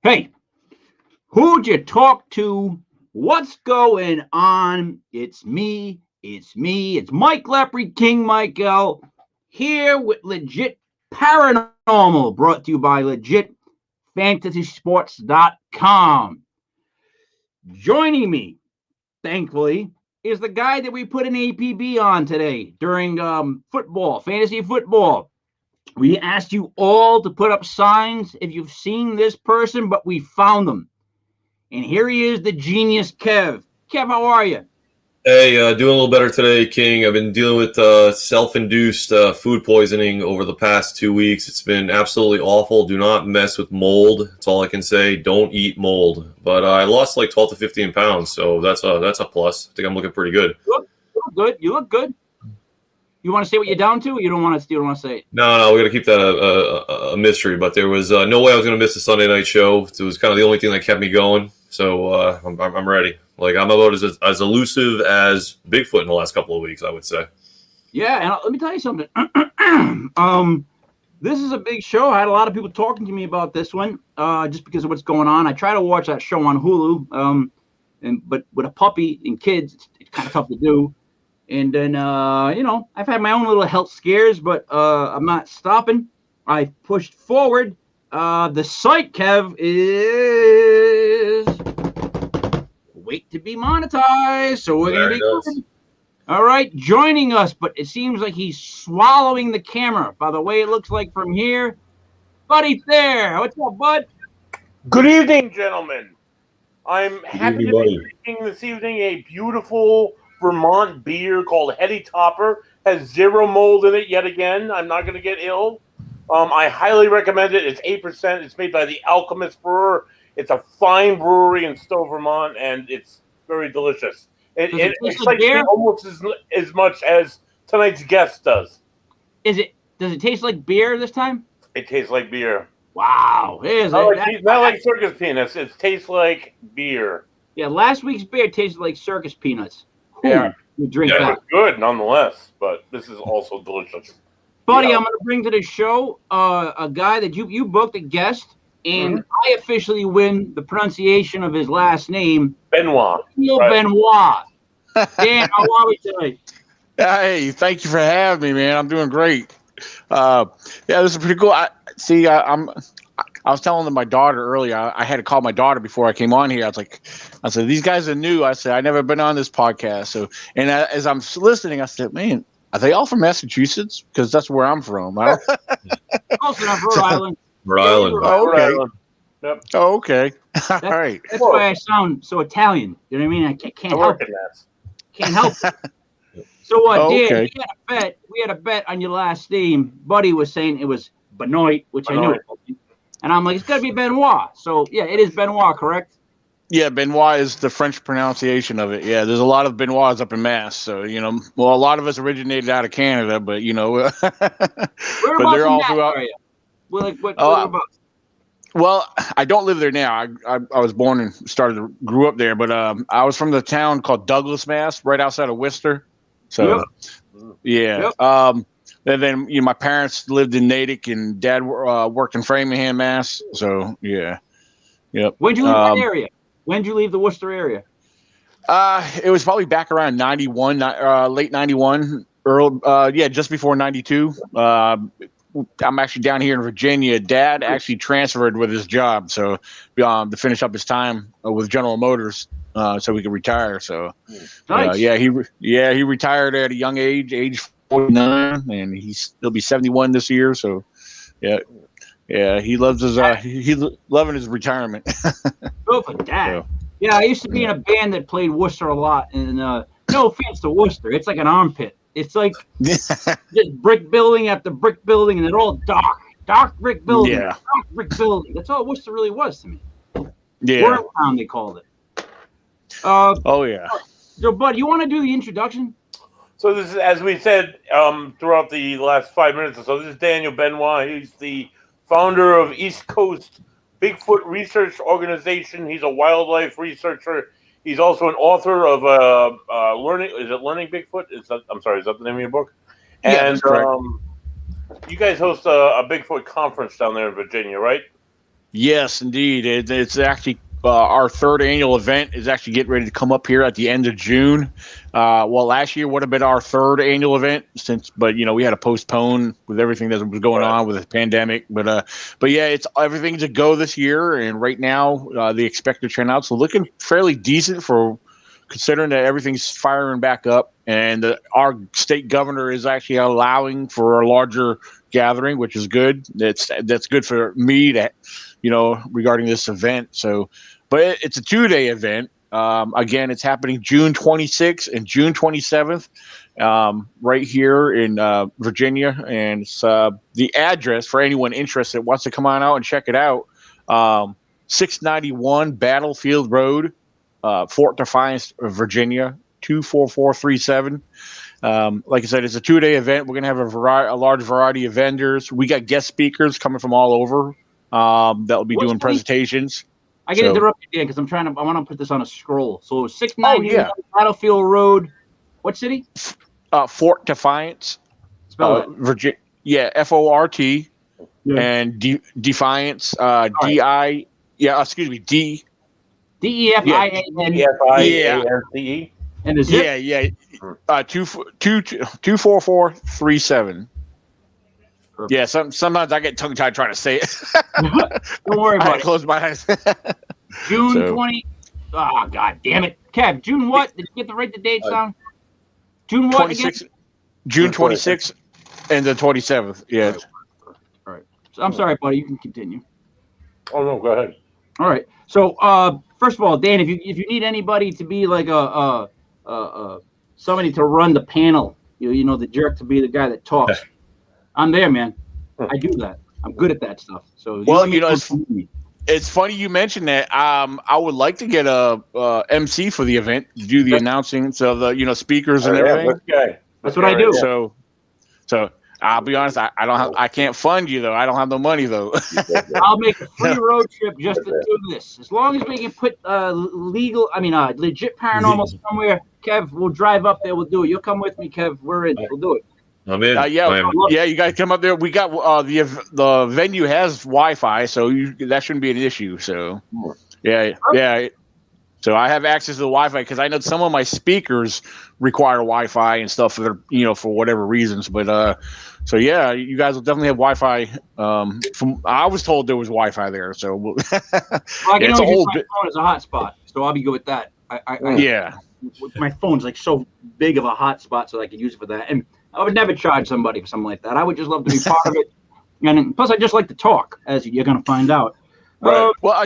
Hey, who'd you talk to? What's going on? It's Mike Lepre, King Michael, here with Legit Paranormal, brought to you by LegitFantasySports.com. Joining me, thankfully, is the guy that we put an APB on today during football, fantasy football. We asked you all to put up signs if you've seen this person, but we found them. And here he is, the genius Kev. Kev, how are you? Hey, doing a little better today, King. I've been dealing with self-induced food poisoning over the past 2 weeks. It's been absolutely awful. Do not mess with mold. That's all I can say. Don't eat mold. But I lost like 12 to 15 pounds, so that's a plus. I think I'm looking pretty good. You look good. You look good. You want to say what you're down to, or you don't want to? You don't want to say it? No, we got to keep that a mystery. But there was no way I was going to miss the Sunday night show. It was kind of the only thing that kept me going. So I'm ready. Like, I'm about as elusive as Bigfoot in the last couple of weeks, I would say. Yeah, and let me tell you something. This is a big show. I had a lot of people talking to me about this one, just because of what's going on. I try to watch that show on Hulu, but with a puppy and kids, it's kind of tough to do. And then, I've had my own little health scares, but I'm not stopping. I pushed forward. The site, Kev, is wait to be monetized, so we're going to be good. All right, joining us, but it seems like he's swallowing the camera by the way it looks like from here. Buddy's there. What's up, bud? Good evening, gentlemen. I'm happy to be drinking this evening a beautiful Vermont beer called Heady Topper. Has zero mold in it yet again. I'm not going to get ill. I highly recommend it. It's 8%. It's made by the Alchemist Brewer. It's a fine brewery in Stowe, Vermont, and it's very delicious. It excites me almost as much as tonight's guest does. Does it taste like beer this time? It tastes like beer. Wow. Not like circus peanuts. It tastes like beer. Yeah, last week's beer tasted like circus peanuts. Yeah. You drink that. It's good nonetheless, but this is also delicious. Buddy, I'm going to bring to the show a guy that you booked, a guest, and I officially win the pronunciation of his last name. Benoit. Daniel Benoit. Dan, how are we tonight? Hey, thank you for having me, man. I'm doing great. This is pretty cool. I was telling my daughter earlier. I had to call my daughter before I came on here. I said, these guys are new. I said, I never been on this podcast. So, and as I'm listening, I said, man, are they all from Massachusetts? Because that's where I'm from. Also, Rhode Island. Rhode Island. Oh, okay. Yep. Oh, okay. All right. That's why I sound so Italian. You know what I mean? I can't help it. Can't help it. So what, Dan? We had a bet on your last name. Buddy was saying it was Benoit, which I knew. And I'm like, it's got to be Benoit. So, yeah, it is Benoit, correct? Yeah, Benoit is the French pronunciation of it. Yeah, there's a lot of Benoits up in Mass. So, a lot of us originated out of Canada, but, Whereabouts but they're all throughout. Are you? Whereabouts? Well, I don't live there now. I was born and grew up there, but I was from the town called Douglas, Mass, right outside of Worcester. So, yeah. Yep. And then my parents lived in Natick, and Dad worked in Framingham, Mass. So, yeah. Yep. When'd you leave that area? When'd you leave the Worcester area? It was probably back around 91, late 91, just before 92. I'm actually down here in Virginia. Dad actually transferred with his job, so to finish up his time with General Motors, so we could retire. So, nice. He retired at a young age 49, and he'll be 71 this year. So, yeah, he loves his he's loving his retirement. Good for Dad. So, yeah, I used to be in a band that played Worcester a lot, and no offense to Worcester, it's like an armpit. It's like just brick building after brick building, and they're all dark brick building, dark brick building. That's all Worcester really was to me. Yeah, Wormtown they called it. Oh yeah. So, bud, you want to do the introduction? So this is, as we said throughout the last 5 minutes or so, this is Daniel Benoit. He's the founder of East Coast Bigfoot Research Organization. He's a wildlife researcher. He's also an author of Learning Bigfoot? Is that the name of your book? Yeah, and that's correct. You guys host a Bigfoot conference down there in Virginia, right? Yes, indeed. It's actually our third annual event is actually getting ready to come up here at the end of June. Well, last year would have been our third annual event but we had to postpone with everything that was going on with the pandemic. But yeah, it's everything's a go this year, and right now the expected turnouts are looking fairly decent for considering that everything's firing back up, and our state governor is actually allowing for a larger gathering, which is good. That's good for me to, regarding this event. So, but it's a 2-day event. Again, it's happening June 26th and June 27th, right here in Virginia, and it's, the address for anyone interested that wants to come on out and check it out. 691 Battlefield Road, Fort Defiance, Virginia, 24437. Like I said, it's a 2-day event. We're going to have a large variety of vendors. We got guest speakers coming from all over that will be doing presentations. I get interrupted again because I want to put this on a scroll. So 691 Battlefield Road. What city? Fort Defiance. Spell it. Virginia. Yeah, FORT. Yeah. And Defiance. DI. Yeah, excuse me. D. DEFIANCE. And the zip? Yeah. 24437. Yeah, sometimes I get tongue tied trying to say it. Don't worry about it. Close my eyes. June 20. Oh, God damn it. Kev, June what? Did you get the dates down? June what? 26th. June 26th and the 27th. Yeah. All right. So, I'm sorry, buddy. You can continue. Oh, no, go ahead. All right. So, first of all, Dan, if you need anybody to be like somebody to run the panel, the jerk to be the guy that talks, I'm there, man. I do that. I'm good at that stuff. So, it's funny you mentioned that. I would like to get a MC for the event to do the announcing, so the speakers and everything. That's what I do. So I'll be honest. I can't fund you though. I don't have the money though. I'll make a free road trip just to do this. As long as we can put legit paranormal somewhere. Kev, we'll drive up there. We'll do it. You'll come with me, Kev. We're in. We'll do it. I'm in. Yeah. You guys come up there. We got the venue has Wi-Fi, so that shouldn't be an issue. So, yeah. So I have access to the Wi-Fi because I know some of my speakers require Wi-Fi and stuff for for whatever reasons. But so yeah, you guys will definitely have Wi-Fi. I was told there was Wi-Fi there, so well, I can only use my phone as a hotspot, so I'll be good with that. My phone's like so big of a hotspot, so I can use it for that. And I would never charge somebody for something like that. I would just love to be part of it. And plus, I just like to talk, as you're going to find out. Right. Well,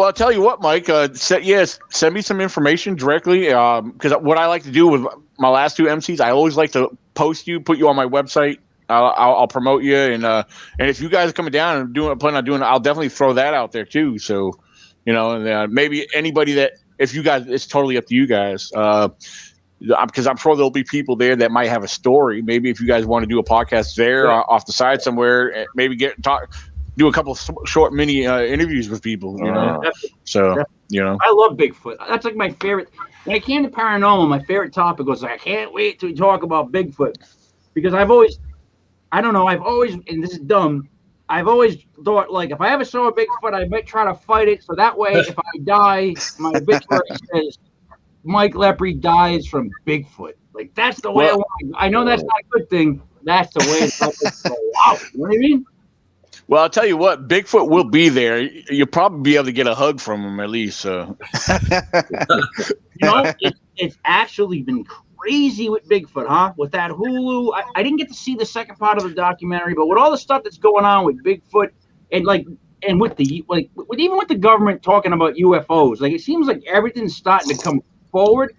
I'll tell you what, Mike. Send me some information directly. Because what I like to do with my last two MCs, I always like to put you on my website. I'll promote you, and if you guys are coming down and plan on doing it, I'll definitely throw that out there too. So, and maybe anybody that, if you guys, it's totally up to you guys. Because I'm sure there'll be people there that might have a story. Maybe if you guys want to do a podcast there off the side somewhere, maybe do a couple of short mini interviews with people. So I love Bigfoot. That's like my favorite. When it came to paranormal, my favorite topic was I can't wait to talk about Bigfoot because I've always, and this is dumb. I've always thought, like, if I ever saw a Bigfoot, I might try to fight it. So that way, if I die, my obituary says, Mike Lepre dies from Bigfoot. Like, that's the way I want it. I know that's not a good thing. That's the way it's supposed to go out. You know what I mean? Well, I'll tell you what, Bigfoot will be there. You'll probably be able to get a hug from him at least. So. It's actually been crazy with Bigfoot, huh? With that Hulu. I didn't get to see the second part of the documentary, but with all the stuff that's going on with Bigfoot and with even with the government talking about UFOs, like, it seems like everything's starting to come forward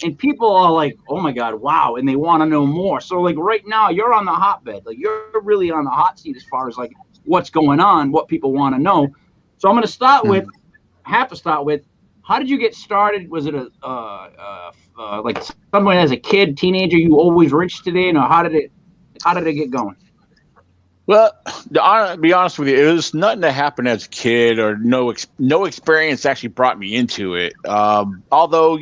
and people are like, oh my God, wow, and they want to know more. So like right now you're on the hotbed, like you're really on the hot seat as far as like what's going on, what people want to know. So I'm going to start with how did you get started? Was it like someone as a kid, teenager, you always were interested in, or how did it get going? Well, to be honest with you, it was nothing that happened as a kid, or no experience actually brought me into it. Although,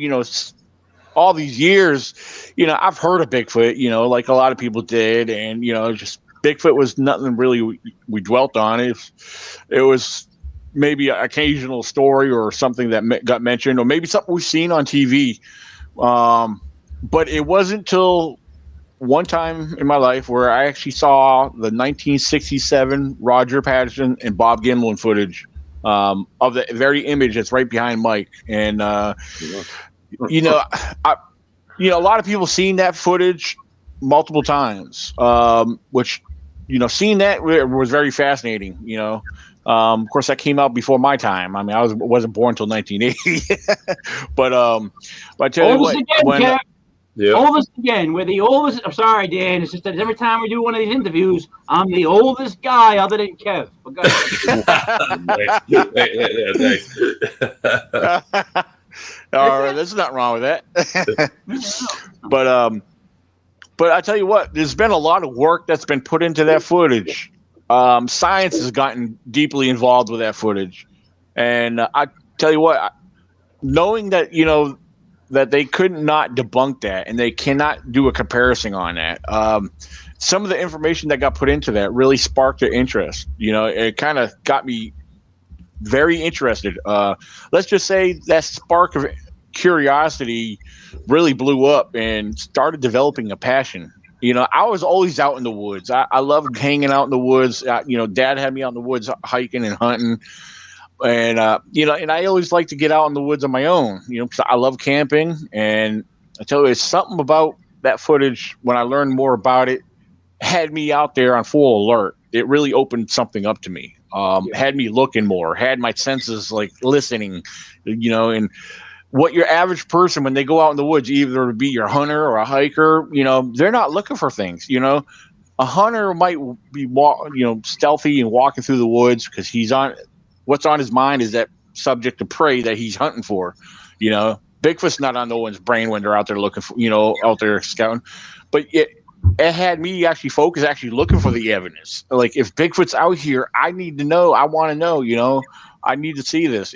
all these years, I've heard of Bigfoot, like a lot of people did. And, just Bigfoot was nothing really we dwelt on. It was maybe an occasional story or something that got mentioned, or maybe something we've seen on TV. But it wasn't till one time in my life where I actually saw the 1967 Roger Patterson and Bob Gimlin footage of the very image that's right behind Mike. And a lot of people seen that footage multiple times, which seeing that was very fascinating. Of course, that came out before my time. I mean, I wasn't born until 1980. but I tell you what, when oldest again, we're the oldest. I'm sorry, Dan. It's just that every time we do one of these interviews, I'm the oldest guy other than Kev. All right, there's nothing wrong with that. But I tell you what, there's been a lot of work that's been put into that footage. Science has gotten deeply involved with that footage, and I tell you what, knowing that that they could not debunk that, and they cannot do a comparison on that. Some of the information that got put into that really sparked their interest. It kind of got me very interested. Let's just say that spark of curiosity really blew up and started developing a passion. I was always out in the woods. I loved hanging out in the woods. Dad had me out in the woods hiking and hunting. And, and I always like to get out in the woods on my own, because I love camping. And I tell you, it's something about that footage when I learned more about it, had me out there on full alert. It really opened something up to me, had me looking more, had my senses like listening, and what your average person, when they go out in the woods, either to be your hunter or a hiker, they're not looking for things. A hunter might be stealthy and walking through the woods because what's on his mind is that subject of prey that he's hunting for. Bigfoot's not on no one's brain when they're out there looking for, out there scouting. But it had me actually focus, actually looking for the evidence. Like, if Bigfoot's out here, I need to know. I want to know. I need to see this.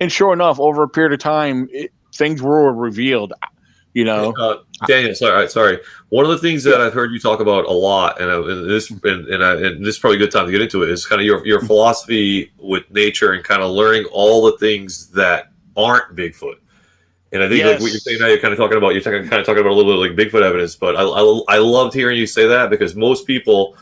And sure enough, over a period of time, things were revealed. Daniel, sorry. One of the things that I've heard you talk about a lot, and this is probably a good time to get into it, is kind of your philosophy with nature and kind of learning all the things that aren't Bigfoot. And I think like what you're saying now, you're kind of talking about a little bit like Bigfoot evidence. But I loved hearing you say that, because most people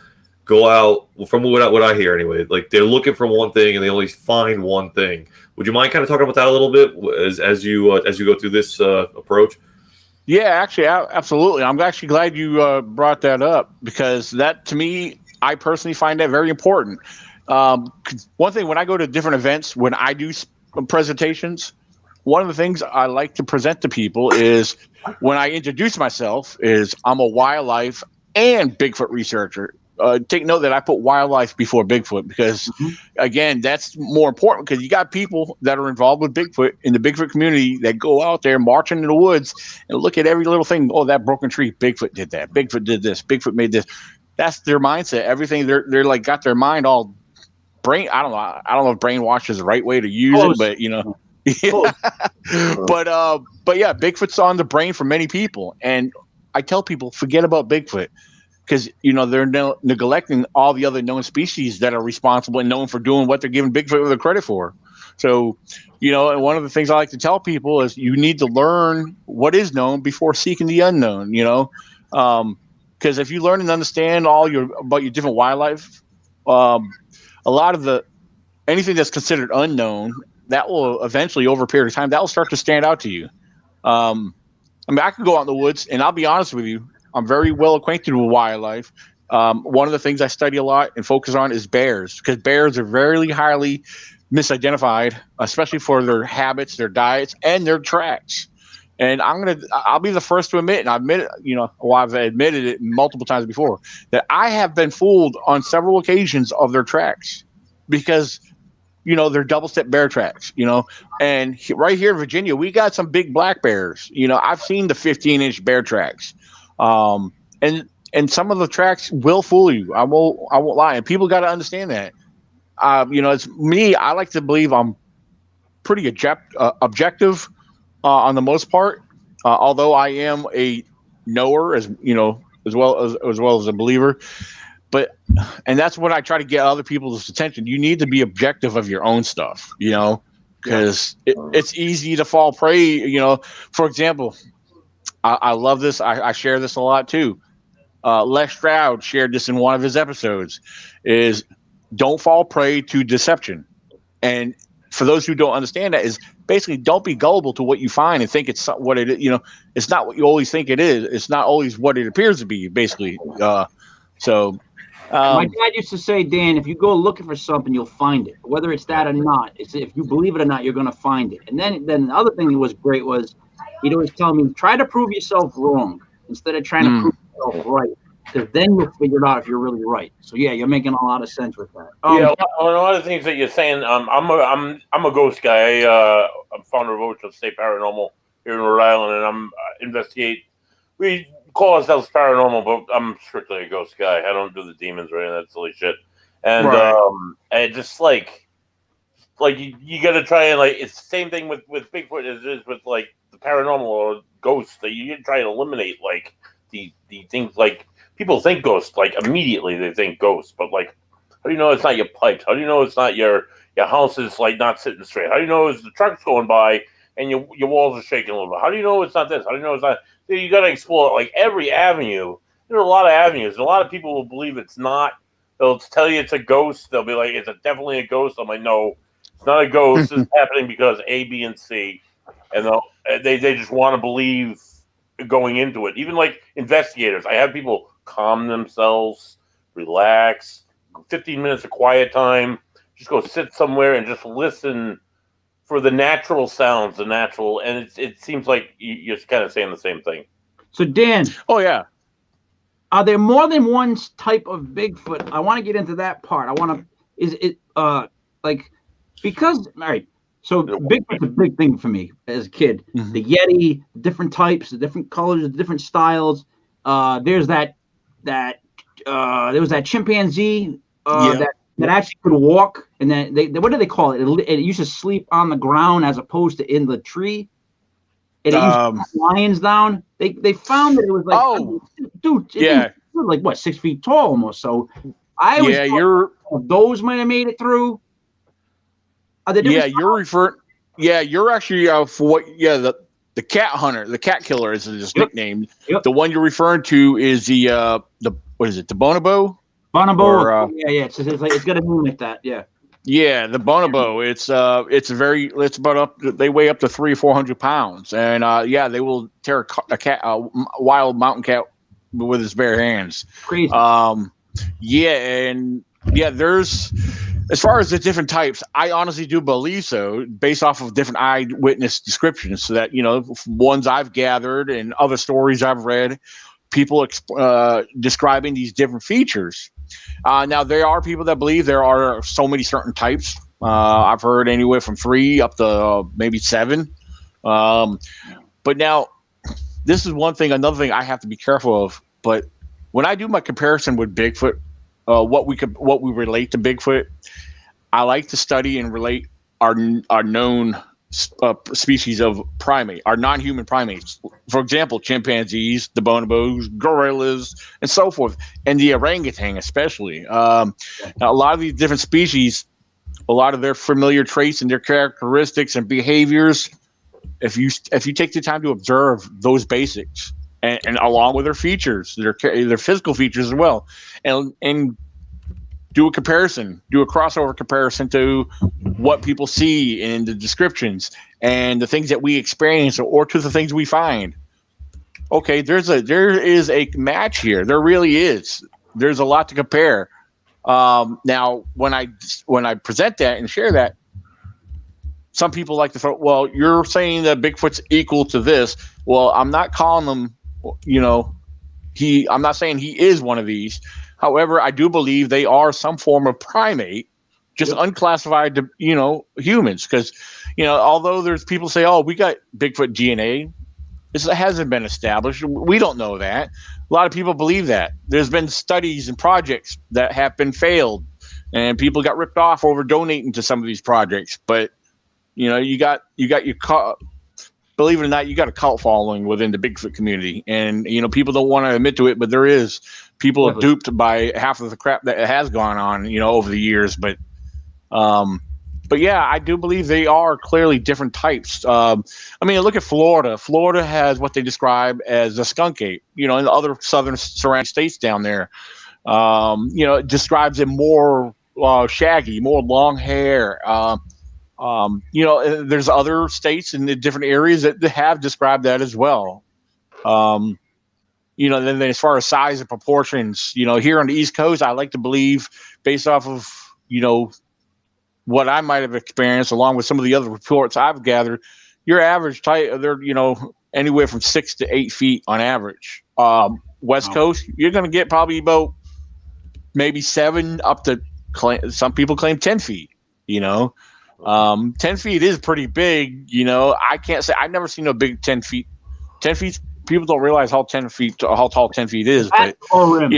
go out, from what I hear anyway, like they're looking for one thing and they only find one thing. Would you mind kind of talking about that a little bit as you go through this approach? Yeah, actually, absolutely. I'm actually glad you brought that up, because that, to me, I personally find that very important. One thing, when I go to different events, when I do presentations, one of the things I like to present to people is, when I introduce myself, is I'm a wildlife and Bigfoot researcher. Take note that I put wildlife before Bigfoot, because, again, that's more important, because you got people that are involved with Bigfoot in the Bigfoot community that go out there marching in the woods and look at every little thing. Oh, that broken tree, Bigfoot did that. Bigfoot did this. Bigfoot made this. That's their mindset. Everything they're like got their mind all brain. I don't know if brainwash is the right way to use it, but but yeah, Bigfoot's on the brain for many people, and I tell people, forget about Bigfoot. Because, they're neglecting all the other known species that are responsible and known for doing what they're giving Bigfoot the credit for. So, and one of the things I like to tell people is you need to learn what is known before seeking the unknown, because if you learn and understand about your different wildlife, a lot of anything that's considered unknown, that will eventually, over a period of time, that will start to stand out to you. I could go out in the woods, and I'll be honest with you, I'm very well acquainted with wildlife. One of the things I study a lot and focus on is bears, because bears are very highly misidentified, especially for their habits, their diets, and their tracks. And I'll be the first to admit, and I've admitted it multiple times before, that I have been fooled on several occasions of their tracks, because they're double step bear tracks, and right here in Virginia, we got some big black bears. I've seen the 15-inch bear tracks. And some of the tracks will fool you. I won't lie. And people got to understand that. It's me. I like to believe I'm pretty objective on the most part. Although I am a knower, as well as a believer. and that's what I try to get other people's attention. You need to be objective of your own stuff, because it's easy to fall prey. For example, I love this. I share this a lot too. Les Stroud shared this in one of his episodes, is don't fall prey to deception. And for those who don't understand that, is basically don't be gullible to what you find and think it's what it is. It's not what you always think it is. It's not always what it appears to be, basically. My dad used to say, Dan, if you go looking for something, you'll find it. Whether it's that or not, if you believe it or not, you're going to find it. And then the other thing that was great was he'd always tell me, try to prove yourself wrong instead of trying to prove yourself right. Because then you'll figure it out if you're really right. So yeah, you're making a lot of sense with that. A lot of things that you're saying. I'm a ghost guy. I'm founder of Ocean State Paranormal here in Rhode Island, and I'm investigate. We call ourselves paranormal, but I'm strictly a ghost guy. I don't do the demons or any of that silly shit. And and just like you got to try and it's the same thing with Bigfoot as it is with like the paranormal or ghosts. That you try to eliminate the things like. People think ghosts, immediately they think ghosts, but how do you know it's not your pipes? How do you know it's not your house is not sitting straight? How do you know it's the truck's going by and your walls are shaking a little bit? How do you know it's not this? How do you know it's not? So you got to explore every avenue. There are a lot of avenues. A lot of people will believe it's not. They'll tell you it's a ghost. They'll be like, it's definitely a ghost. I'm like, no, it's not a ghost. It's happening because A, B, and C, and they just want to believe going into it. Even investigators, I have people calm themselves, relax, 15 minutes of quiet time, just go sit somewhere and just listen for the natural sounds, and it seems like you're kind of saying the same thing. So Dan. Oh yeah. Are there more than one type of Bigfoot? I want to get into that part. Because, all right, so Bigfoot's a big thing for me as a kid. Mm-hmm. The Yeti, different types, the different colors, the different styles. There's there was that chimpanzee that actually could walk, and then what do they call it? It used to sleep on the ground as opposed to in the tree. And it used to put lions down. They found that it was dude, 6 feet tall almost. So those might have made it through. You're actually for what? Yeah, the cat hunter, the cat killer is his nickname. Yep. The one you're referring to is the what is it? The bonobo? Bonobo. It's got a name like that. Yeah. Yeah, the bonobo. It's about up. They weigh up to 300 or 400 pounds, and they will tear a wild mountain cat with his bare hands. Crazy. There's. As far as the different types, I honestly do believe so, based off of different eyewitness descriptions. So that, ones I've gathered and other stories I've read, people describing these different features. Now, there are people that believe there are so many certain types. I've heard anywhere from 3 up to maybe 7. But now, this is another thing I have to be careful of. But when I do my comparison with Bigfoot, what we relate to Bigfoot, I like to study and relate our known species of primate, our non-human primates. For example, chimpanzees, the bonobos, gorillas, and so forth, and the orangutan especially. Now, a lot of these different species, a lot of their familiar traits and their characteristics and behaviors, if you take the time to observe those basics, and along with their features, their physical features as well, and do a crossover comparison to what people see in the descriptions and the things that we experience, or to the things we find. Okay, there is a match here. There really is. There's a lot to compare. Now, when I present that and share that, some people like to throw, well, you're saying that Bigfoot's equal to this. Well, I'm not calling them. I'm not saying he is one of these. However, I do believe they are some form of primate, just unclassified to, humans. Because, although there's people say, oh, we got Bigfoot DNA, this hasn't been established. We don't know that. A lot of people believe that. There's been studies and projects that have been failed, and people got ripped off over donating to some of these projects. But, you got your believe it or not, you got a cult following within the Bigfoot community, and people don't want to admit to it, but there is. people are Definitely. duped by half of the crap that has gone on, over the years. But yeah, I do believe they are clearly different types. I mean, look at Florida. Florida has what they describe as a skunk ape, and the other southern surrounding states down there, it describes it more shaggy, more long hair. There's other states in the different areas that have described that as well. Then as far as size and proportions, here on the East Coast, I like to believe, based off of, what I might have experienced, along with some of the other reports I've gathered, your average type, they're, anywhere from 6 to 8 feet on average. West Coast, you're going to get probably about maybe 7 up to, some people claim 10 feet, 10 feet is pretty big. I can't say, I've never seen a big 10 feet. 10 feet, people don't realize how tall 10 feet is. But, rim.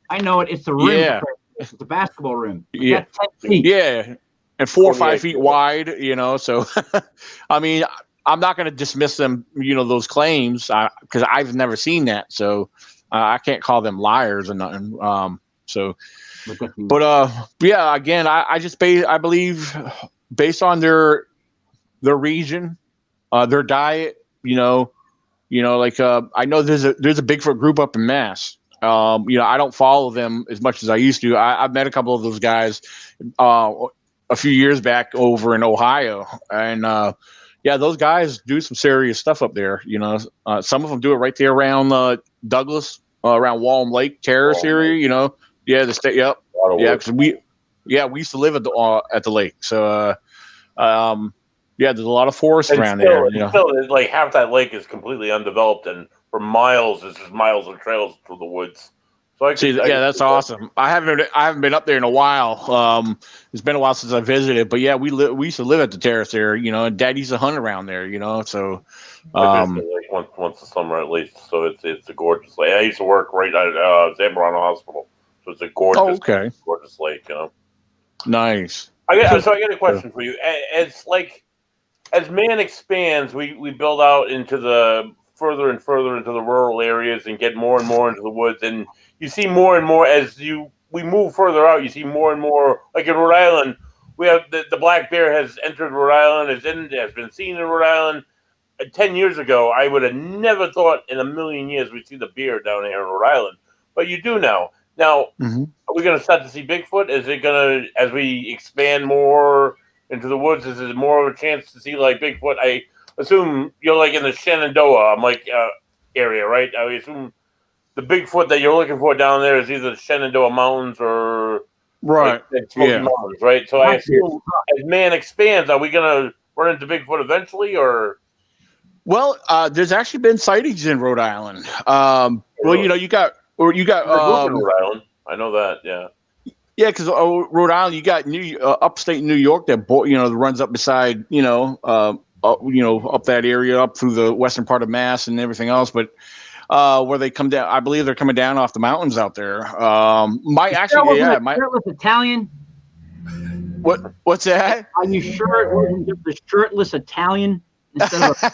I know it. It's the rim. Yeah. It's the basketball rim. Yeah. 10 feet. Yeah. And 4 or 5 feet wide, so I mean, I'm not going to dismiss them, those claims, because I've never seen that. So I can't call them liars or nothing. Yeah, again, I believe based on their region, their diet, I know there's a Bigfoot group up in Mass. I don't follow them as much as I used to. I've met a couple of those guys a few years back over in Ohio, and those guys do some serious stuff up there. Some of them do it right there around Douglas, around Wallam Lake Terrace area. Yeah, the state. Yep. Yeah, because we used to live at the lake. So there's a lot of forest around there. Still, like half that lake is completely undeveloped, and for miles, there's just miles of trails through the woods. So that's awesome. I haven't been up there in a while. It's been a while since I visited, but yeah, we used to live at the terrace there, and Dad used to hunt around there, so once a summer at least. So it's a gorgeous lake. I used to work right at Zamorano Hospital, so it's a gorgeous, gorgeous lake. Nice. I got a question for you. It's like as man expands, we build out into the further and further into the rural areas and get more and more into the woods, and you see more and more as we move further out. You see more and more, like in Rhode Island, we have the black bear has entered Rhode Island, has been seen in Rhode Island. 10 years ago, I would have never thought in a million years we'd see the bear down here in Rhode Island, but you do now. Now, Are we going to start to see Bigfoot? Is it going to, as we expand more into the woods, is it more of a chance to see like Bigfoot? I assume you're like in the Shenandoah, area, right? I assume the Bigfoot that you're looking for down there is either the Shenandoah Mountains or Mountains, right? So I assume as man expands, are we going to run into Bigfoot eventually, or? Well, there's actually been sightings in Rhode Island. You got Rhode Island. I know that, yeah. Yeah, because Rhode Island, you got upstate New York that runs up beside up that area, up through the western part of Mass and everything else. But where they come down, I believe they're coming down off the mountains out there. Shirtless Italian. What's that? Are you sure it wasn't just the shirtless Italian instead of a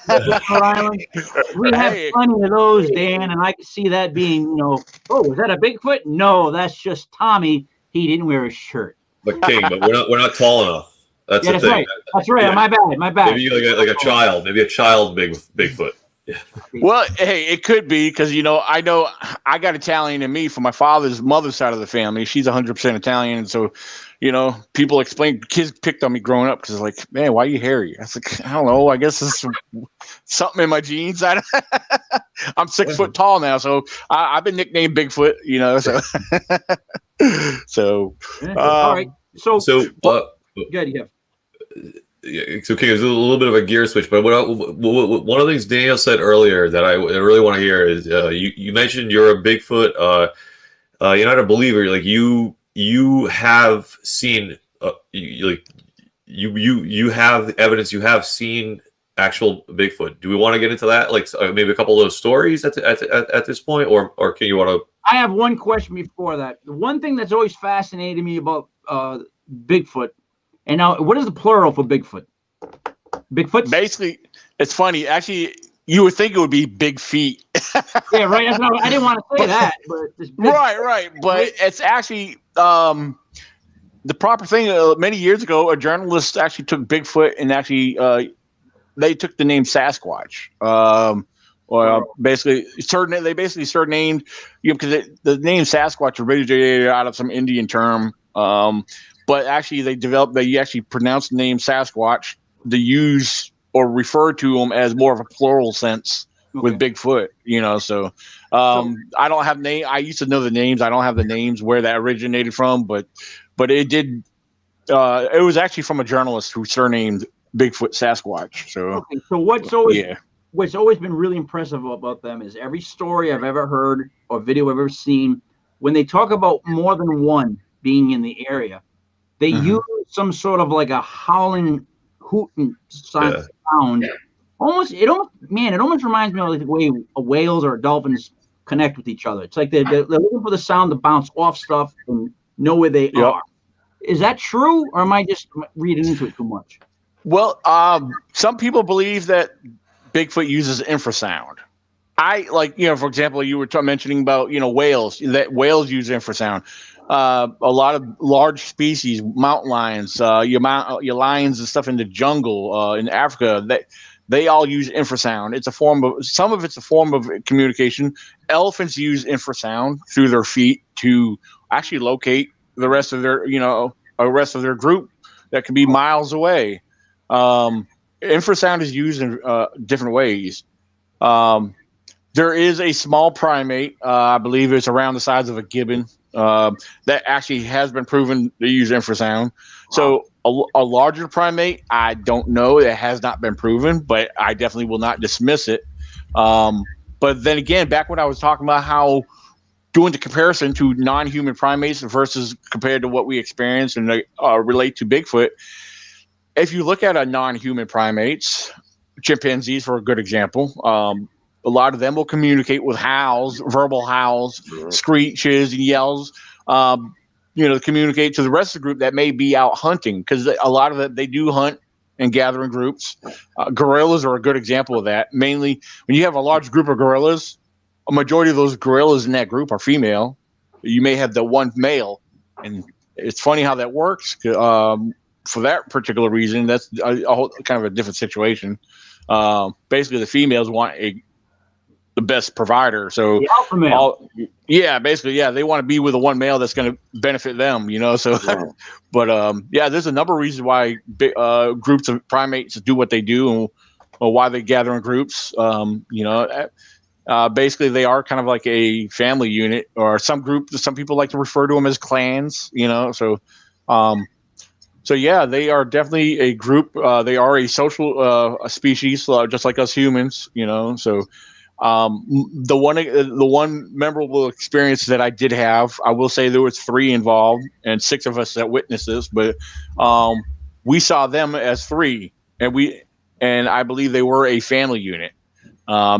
Rhode Island? We have plenty of those, Dan, and I can see that being, was that a Bigfoot? No, that's just Tommy. He didn't wear a shirt. But King, we're not tall enough. That's the thing. Right. That's right. Yeah. My bad. Maybe like a child. Maybe a child Bigfoot. Yeah. Well, hey, it could be because I know I got Italian in me from my mother's side of the family. She's 100% Italian, and so people kids picked on me growing up because like, man, why are you hairy? I was like, I don't know. I guess it's something in my genes. I'm 6 foot tall now, so I've been nicknamed Bigfoot. So all right. So good. Yeah. It's okay. It's a little bit of a gear switch, but one of the things Daniel said earlier that I really want to hear is you mentioned you're a Bigfoot. You're not a believer. Like you have seen. You have evidence. You have seen actual Bigfoot. Do we want to get into that? Like maybe a couple of those stories at this point, or can you want to? I have one question before that. The one thing that's always fascinated me about Bigfoot. And now, what is the plural for Bigfoot? Bigfoot? Basically, it's funny. Actually, you would think it would be big feet. Yeah, right. That's not, I didn't want to say that, but this big, Right. But it's actually the proper thing. Many years ago, a journalist actually took Bigfoot and actually they took the name Sasquatch. Basically, they basically surnamed because the name Sasquatch originated out of some Indian term. But actually, they actually pronounced the name Sasquatch to use or refer to them as more of a plural sense with Bigfoot. So I don't have name. I used to know the names. I don't have the names where that originated from, but it did. It was actually from a journalist who surnamed Bigfoot Sasquatch. So what's always been really impressive about them is every story I've ever heard or video I've ever seen, when they talk about more than one being in the area, they use some sort of like a howling, hooting sound. It almost reminds me of like the way whales or dolphins connect with each other. It's like they're looking for the sound to bounce off stuff and know where they are. Is that true, or am I just reading into it too much? Well, some people believe that Bigfoot uses infrasound. For example, you were mentioning about whales. That whales use infrasound. A lot of large species, mountain lions, your lions and stuff in the jungle in Africa, they all use infrasound. Some of it's a form of communication. Elephants use infrasound through their feet to actually locate the rest of their group that can be miles away. Infrasound is used in different ways. There is a small primate, I believe it's around the size of a gibbon, that actually has been proven to use infrasound. So a larger primate, I don't know. It has not been proven, but I definitely will not dismiss it. But then again, back when I was talking about how doing the comparison to non-human primates versus compared to what we experience and relate to Bigfoot, if you look at a non-human primates, chimpanzees for a good example, a lot of them will communicate with howls, verbal howls, screeches, and yells, to communicate to the rest of the group that may be out hunting, because a lot of it, they do hunt and gather in groups. Gorillas are a good example of that. Mainly when you have a large group of gorillas, a majority of those gorillas in that group are female. You may have the one male, and it's funny how that works. For that particular reason, that's a whole kind of a different situation. Basically, the females want the best provider. So, the alpha male. They want to be with the one male that's going to benefit them. So, but there's a number of reasons why groups of primates do what they do, or why they gather in groups. Basically, they are kind of like a family unit, or some people like to refer to them as clans. So they are definitely a group. They are a social species, just like us humans. So the one memorable experience that I did have, I will say there was 3 involved and 6 of us that witnessed this, but we saw them as 3, and I believe they were a family unit.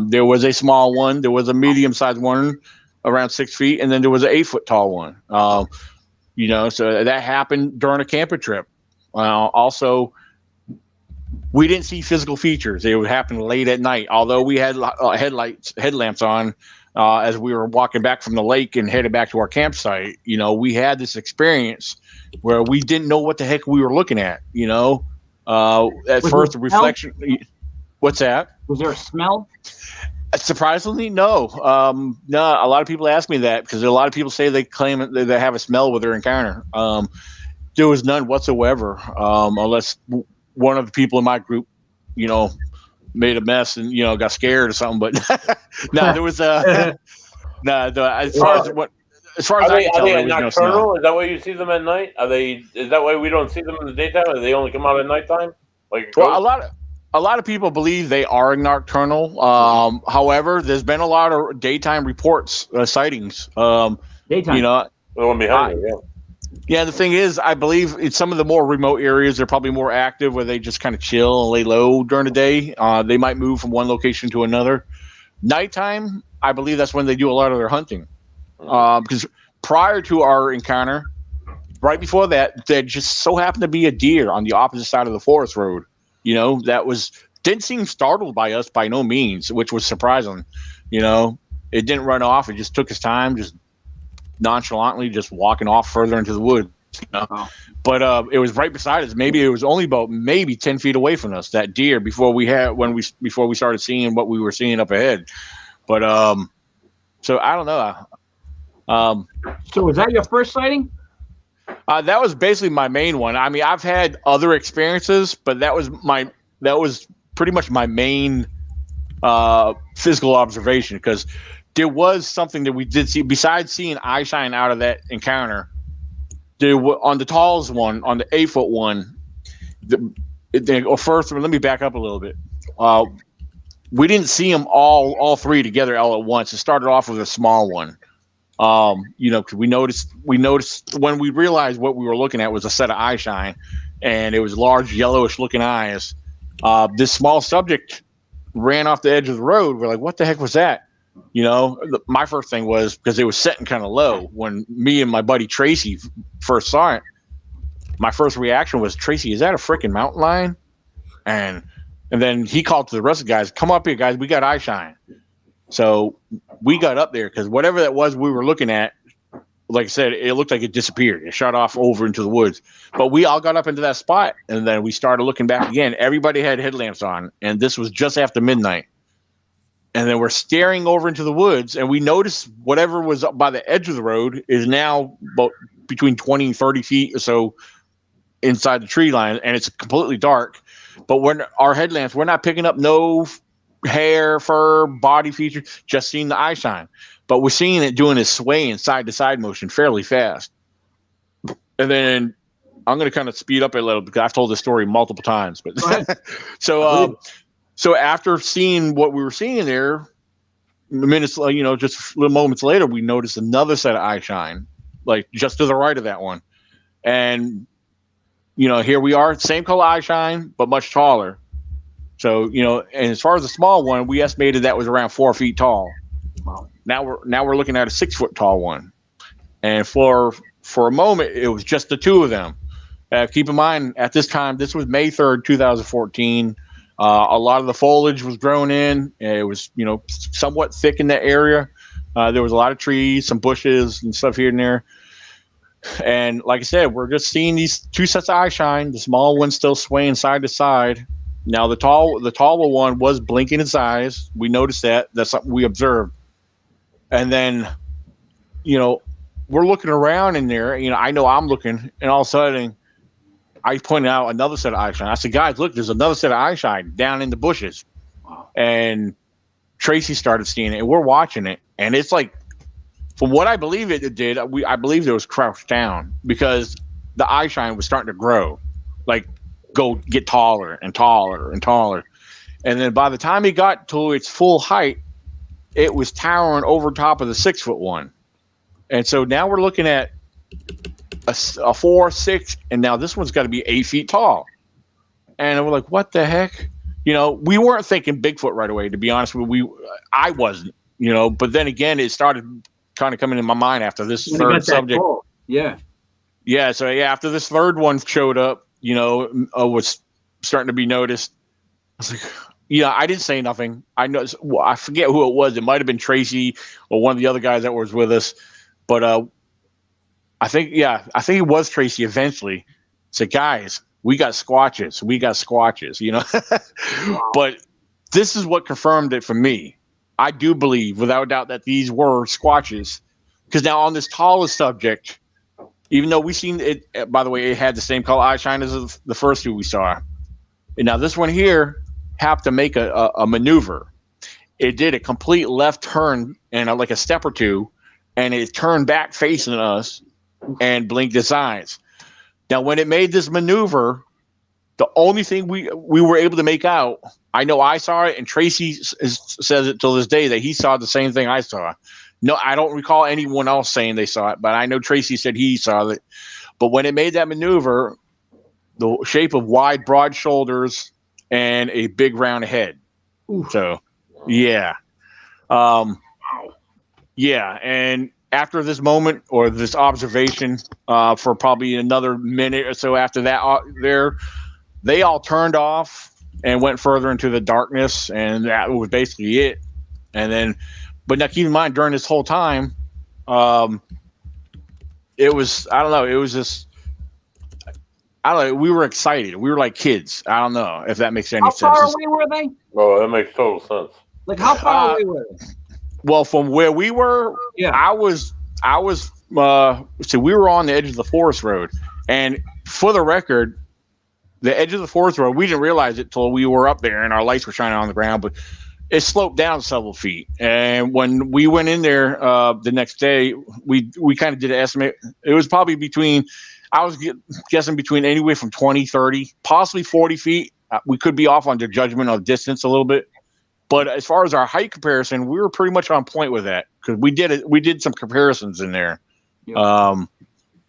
There was a small one, there was a medium-sized one around 6 feet, and then there was an 8-foot tall one. So that happened during a camping trip. Also, we didn't see physical features. It would happen late at night. Although we had headlamps on as we were walking back from the lake and headed back to our campsite. We had this experience where we didn't know what the heck we were looking at. At first, the reflection. What's that? Was there a smell? Surprisingly, no. No, a lot of people ask me that because a lot of people say they claim that they have a smell with their encounter. There was none whatsoever, unless one of the people in my group, made a mess and got scared or something. But no, there was no. As far as I can tell, are they nocturnal? Is that why you see them at night? Is that why we don't see them in the daytime? Or they only come out at nighttime? A lot of people believe they are nocturnal. However, there's been a lot of daytime reports, sightings. Daytime. They won't be hungry. Yeah, the thing is, I believe in some of the more remote areas, they're probably more active where they just kind of chill and lay low during the day. They might move from one location to another. Nighttime, I believe that's when they do a lot of their hunting. Because prior to our encounter, right before that, there just so happened to be a deer on the opposite side of the forest road. That was didn't seem startled by us by no means, which was surprising. You know, it didn't run off. It just took its time, just nonchalantly, just walking off further into the woods. You know? Wow. But it was right beside us. Maybe it was only about 10 feet away from us. That deer before we started seeing what we were seeing up ahead. But so I don't know. So was that your first sighting? That was basically my main one. I mean, I've had other experiences, but that was pretty much my main physical observation, because there was something that we did see besides seeing eye shine out of that encounter. There on the tallest one, on the 8-foot one. First, let me back up a little bit. We didn't see them all three together all at once. It started off with a small one. You know, because we noticed when we realized what we were looking at was a set of eye shine, and it was large yellowish looking eyes. This small subject ran off the edge of the road. We're like, what the heck was that? You know, my first thing was, because it was setting kind of low when me and my buddy Tracy first saw it. My first reaction was, Tracy, is that a freaking mountain lion? And then he called to the rest of the guys, come up here, guys, we got eye shine. So we got up there because whatever that was we were looking at, like I said, it looked like it disappeared. It shot off over into the woods. But we all got up into that spot, and then we started looking back again. Everybody had headlamps on, and this was just after midnight. And then we're staring over into the woods, and we noticed whatever was up by the edge of the road is now about between 20 and 30 feet or so inside the tree line, and it's completely dark. But when our headlamps, we're not picking up no hair, fur, body features, just seeing the eye shine. But we're seeing it doing this swaying side-to-side motion fairly fast. And then I'm going to kind of speed up a little because I've told this story multiple times. But so after seeing what we were seeing there, just a little moments later, we noticed another set of eye shine, like just to the right of that one. And, you know, here we are, same color eye shine, but much taller. So, you know, and as far as the small one, we estimated that was around 4 feet tall. Wow. Now we're looking at a 6 foot tall one. And for a moment, it was just the two of them. Keep in mind, at this time, this was May 3rd, 2014. A lot of the foliage was grown in. It was, you know, somewhat thick in that area. There was a lot of trees, some bushes and stuff here and there. And like I said, we're just seeing these two sets of eye shine. The small one still swaying side to side. Now the taller one was blinking its eyes. We noticed that. That's something we observed. And then, you know, we're looking around in there. You know, I know I'm looking, and all of a sudden, I pointed out another set of eye shine. I said, guys, look, there's another set of eye shine down in the bushes. Wow. And Tracy started seeing it, and we're watching it. And it's like, from what I believe it did, I believe it was crouched down because the eye shine was starting to grow, like get taller and taller and taller. And then by the time it got to its full height, it was towering over top of the 6 foot one. And so now we're looking at a 4, 6, and now this one's got to be 8 feet tall. And we're like, what the heck? You know, we weren't thinking Bigfoot right away, to be honest with you. I wasn't, you know, but then again, it started kind of coming in my mind after this third subject. Yeah. Yeah. So yeah, after this third one showed up, you know, was starting to be noticed. I was like, yeah, I didn't say nothing. I know, I forget who it was. It might've been Tracy or one of the other guys that was with us, but, I think it was Tracy eventually said, guys, we got squatches, you know. Wow. But this is what confirmed it for me. I do believe without a doubt that these were squatches, because now on this tallest subject, even though we seen it, by the way, it had the same color eye shine as the first two we saw. And now this one here happened to make a maneuver. It did a complete left turn and like a step or two, and it turned back facing us and blinked its eyes. Now, when it made this maneuver, the only thing we were able to make out, I know I saw it, and Tracy says it till this day that he saw the same thing I saw. No, I don't recall anyone else saying they saw it, but I know Tracy said he saw it. But when it made that maneuver, the shape of wide, broad shoulders and a big round head. Ooh. So, yeah. Yeah, and after this moment or this observation, for probably another minute or so after that, they all turned off. and went further into the darkness, and that was basically it. And then, but now keep in mind, during this whole time, it was, I don't know, it was just, I don't know, we were excited. We were like kids. I don't know if that makes any sense. How far away were they? Oh, that makes total sense. Like, how far away were they? Well, from where we were, Yeah. I was, so we were on the edge of the forest road. And for the record, the edge of the forest road, we didn't realize it till we were up there and our lights were shining on the ground, but it sloped down several feet. And when we went in there the next day, we kind of did an estimate. It was probably between, I was guessing between anywhere from 20, 30, possibly 40 feet. We could be off on the judgment of distance a little bit. But as far as our height comparison, we were pretty much on point with that because we did some comparisons in there. Yeah.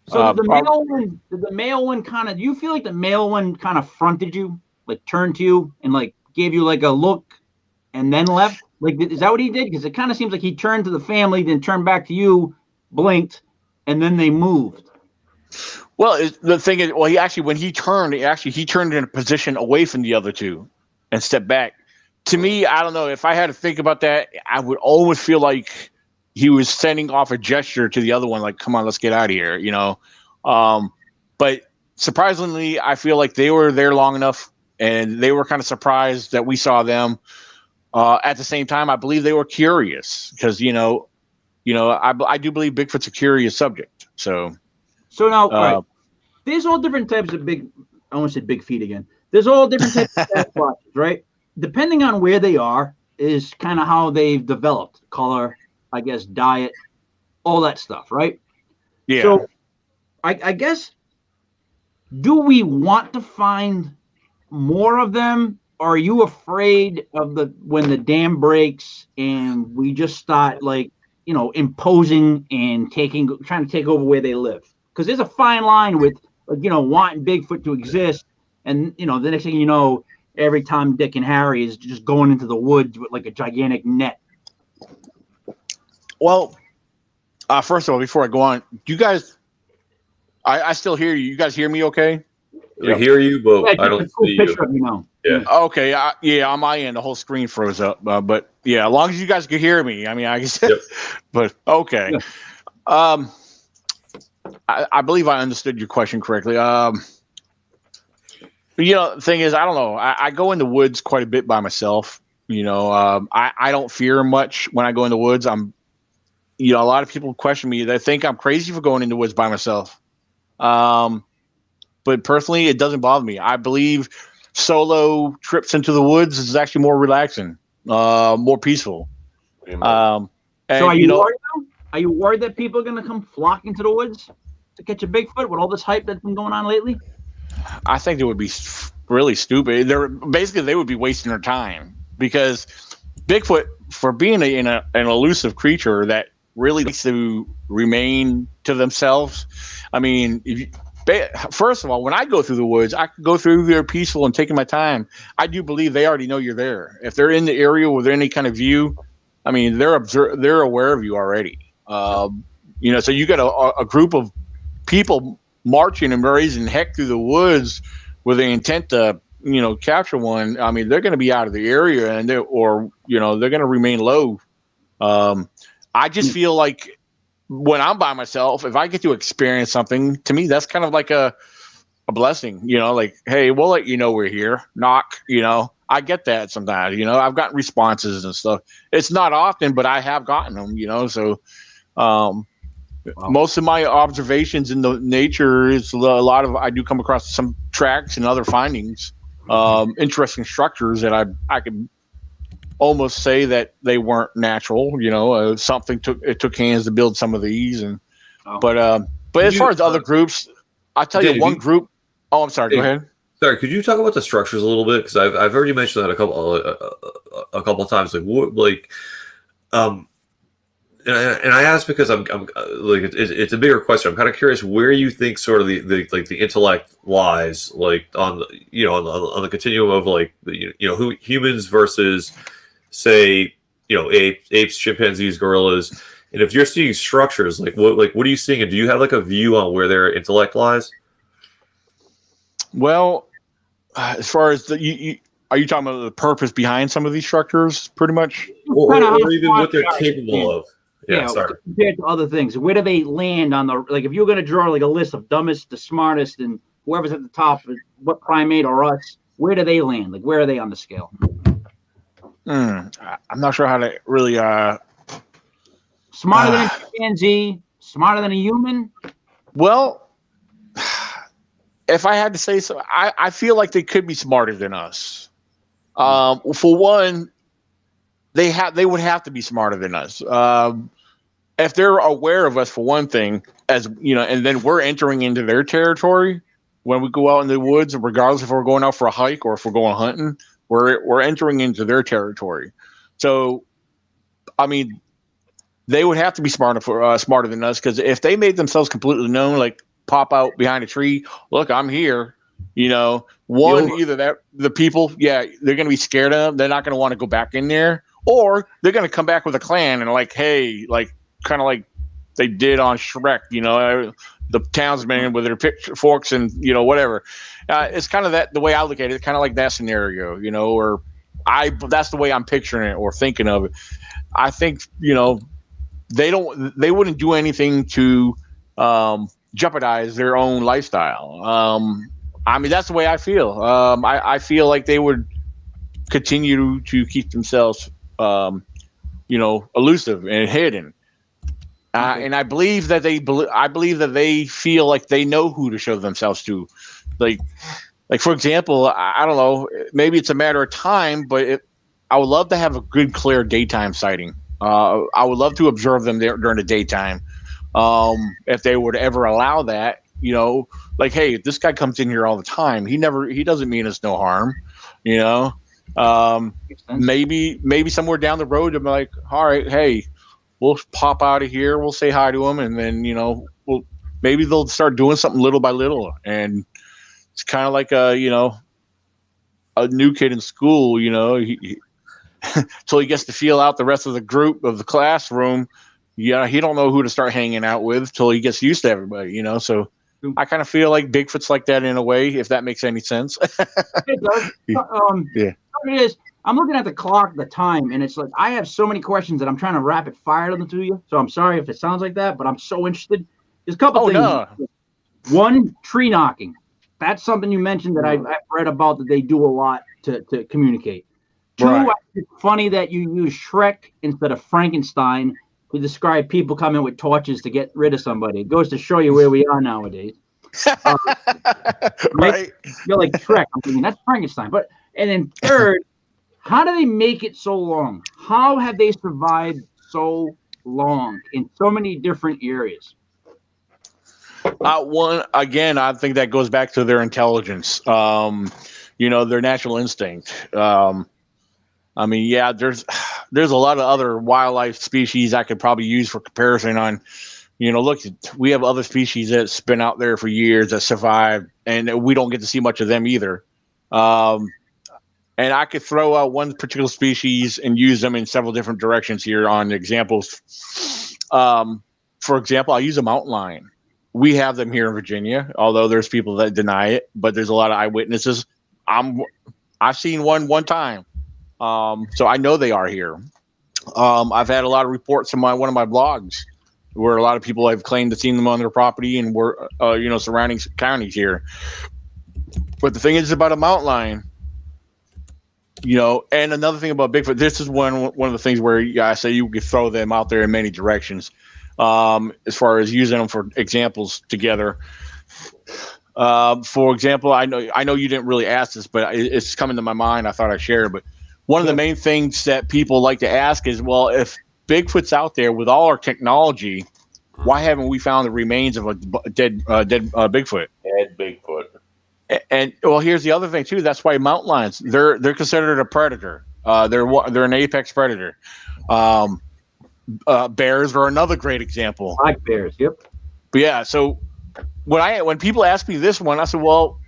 So the male one kind of, do you feel like the male one kind of fronted you, like turned to you and like gave you like a look and then left? Like, is that what he did? Because it kind of seems like he turned to the family, then turned back to you, blinked, and then they moved. Well, the thing is, well, when he turned in a position away from the other two and stepped back. To me, I don't know. If I had to think about that, I would always feel like he was sending off a gesture to the other one, like, come on, let's get out of here, you know? But surprisingly, I feel like they were there long enough and they were kind of surprised that we saw them. At the same time, I believe they were curious because, I do believe Bigfoot's a curious subject. So now, all right. There's all different types of I almost said big feet again. There's all different types of Sasquatches, right? Depending on where they are is kind of how they've developed, color, I guess, diet, all that stuff, right? Yeah. So I guess, do we want to find more of them? Or are you afraid of when the dam breaks and we just start imposing and trying to take over where they live? Because there's a fine line with, wanting Bigfoot to exist. And, the next thing you know, every Tom, Dick, and Harry is just going into the woods with like a gigantic net. Well, first of all, before I go on, do you guys, I still hear you. You guys hear me okay? We hear you, but I don't see you. Of you now. Yeah. Okay. On my end, the whole screen froze up. But yeah, as long as you guys can hear me, I mean, I guess. Yep. But okay. Yeah. I believe I understood your question correctly. The thing is, I don't know. I go in the woods quite a bit by myself. I don't fear much when I go in the woods. A lot of people question me. They think I'm crazy for going in the woods by myself. But personally, it doesn't bother me. I believe solo trips into the woods is actually more relaxing, more peaceful. So are you worried now? Are you worried that people are going to come flocking to the woods to catch a Bigfoot with all this hype that's been going on lately? I think it would be really stupid. They would be wasting their time because Bigfoot, for being an elusive creature that really likes to remain to themselves. I mean, first of all, when I go through the woods, I can go through there peaceful and taking my time. I do believe they already know you're there. If they're in the area with any kind of view, I mean, they're aware of you already. So you got a group of people marching and raising heck through the woods with the intent to, capture one. I mean, they're going to be out of the area and they're going to remain low. I just feel like when I'm by myself, if I get to experience something, to me, that's kind of like a blessing, like, hey, we'll let you know we're here. Knock, I get that sometimes, I've gotten responses and stuff. It's not often, but I have gotten them, so most of my observations in the nature is I do come across some tracks and other findings, interesting structures that I could almost say that they weren't natural. Something took hands to build some of these, but as far as other groups, I'll tell you one group. Oh, I'm sorry. Go ahead. Sorry, could you talk about the structures a little bit? Because I've already mentioned that a couple of times. And I ask because I'm like it's a bigger question. I'm kind of curious where you think sort of the intellect lies, like on the continuum of who humans versus, say, apes, chimpanzees, gorillas. And if you're seeing structures, what are you seeing? And do you have a view on where their intellect lies? Well, as far as are you talking about the purpose behind some of these structures, pretty much? Or even what they're capable of. Yeah, sorry. Compared to other things, where do they land on the, like, if you're going to draw like a list of dumbest to smartest and whoever's at the top, what primate or us, where do they land? Like, where are they on the scale? I'm not sure how to really. Smarter than a chimpanzee, smarter than a human? Well, if I had to say so, I feel like they could be smarter than us. For one, they would have to be smarter than us. If they're aware of us, for one thing, as you know, and then we're entering into their territory when we go out in the woods, regardless if we're going out for a hike or if we're going hunting, we're entering into their territory. So, I mean, they would have to be smarter than us, because if they made themselves completely known, like pop out behind a tree, look, I'm here. You know, either that the people, they're going to be scared of them. They're not going to want to go back in there, or they're going to come back with a clan and like, hey, like kind of like they did on Shrek, you know, the townsmen with their pitchforks and, you know, whatever. It's kind of that, the way I look at it, it's kind of like that scenario, you know, or that's the way I'm picturing it or thinking of it. I think, you know, they wouldn't do anything to jeopardize their own lifestyle. I mean, that's the way I feel. I feel like they would continue to keep themselves, you know, elusive and hidden. And I believe that they feel like they know who to show themselves to. Like for example, I don't know, maybe it's a matter of time, but I would love to have a good, clear daytime sighting. I would love to observe them there during the daytime. If they would ever allow that, you know, like, hey, this guy comes in here all the time. He doesn't mean us no harm, you know. Maybe somewhere down the road, they'll be like, all right, hey, we'll pop out of here. We'll say hi to him, and then, you know, maybe they'll start doing something little by little. And it's kind of like a new kid in school, you know, so he gets to feel out the rest of the group of the classroom. Yeah, he don't know who to start hanging out with till he gets used to everybody, you know. So I kind of feel like Bigfoot's like that in a way, if that makes any sense. It does. It is. I'm looking at the clock, the time, and it's like I have so many questions that I'm trying to rapid fire them to you. So I'm sorry if it sounds like that, but I'm so interested. There's a couple things. No. One, tree knocking. That's something you mentioned that I've read about, that they do a lot to communicate. Two, right. It's funny that you use Shrek instead of Frankenstein to describe people coming with torches to get rid of somebody. It goes to show you where we are nowadays. Right? You're like Shrek. I'm thinking that's Frankenstein. And then third, how do they make it so long? How have they survived so long in so many different areas? I think that goes back to their intelligence. You know, their natural instinct. I mean, yeah, there's a lot of other wildlife species I could probably use for comparison on, you know, look, we have other species that's been out there for years that survived, and we don't get to see much of them either. And I could throw out one particular species and use them in several different directions here on examples. For example, I'll use a mountain lion. We have them here in Virginia, although there's people that deny it, but there's a lot of eyewitnesses. I've seen one time. So I know they are here. I've had a lot of reports in one of my blogs where a lot of people have claimed to seen them on their property and were, you know, surrounding counties here. But the thing is about a mountain lion, you know, and another thing about Bigfoot, this is one of the things where I say you can throw them out there in many directions. As far as using them for examples together. For example, I know you didn't really ask this, but it's coming to my mind. I thought I'd share. But one of the main things that people like to ask is, well, if Bigfoot's out there with all our technology, why haven't we found the remains of a dead Bigfoot? Dead Bigfoot. And well, here's the other thing too. That's why mountain lions, they're considered a predator. They're an apex predator. Bears are another great example. Black bears, yep. But yeah, so when people ask me this one, I said, well,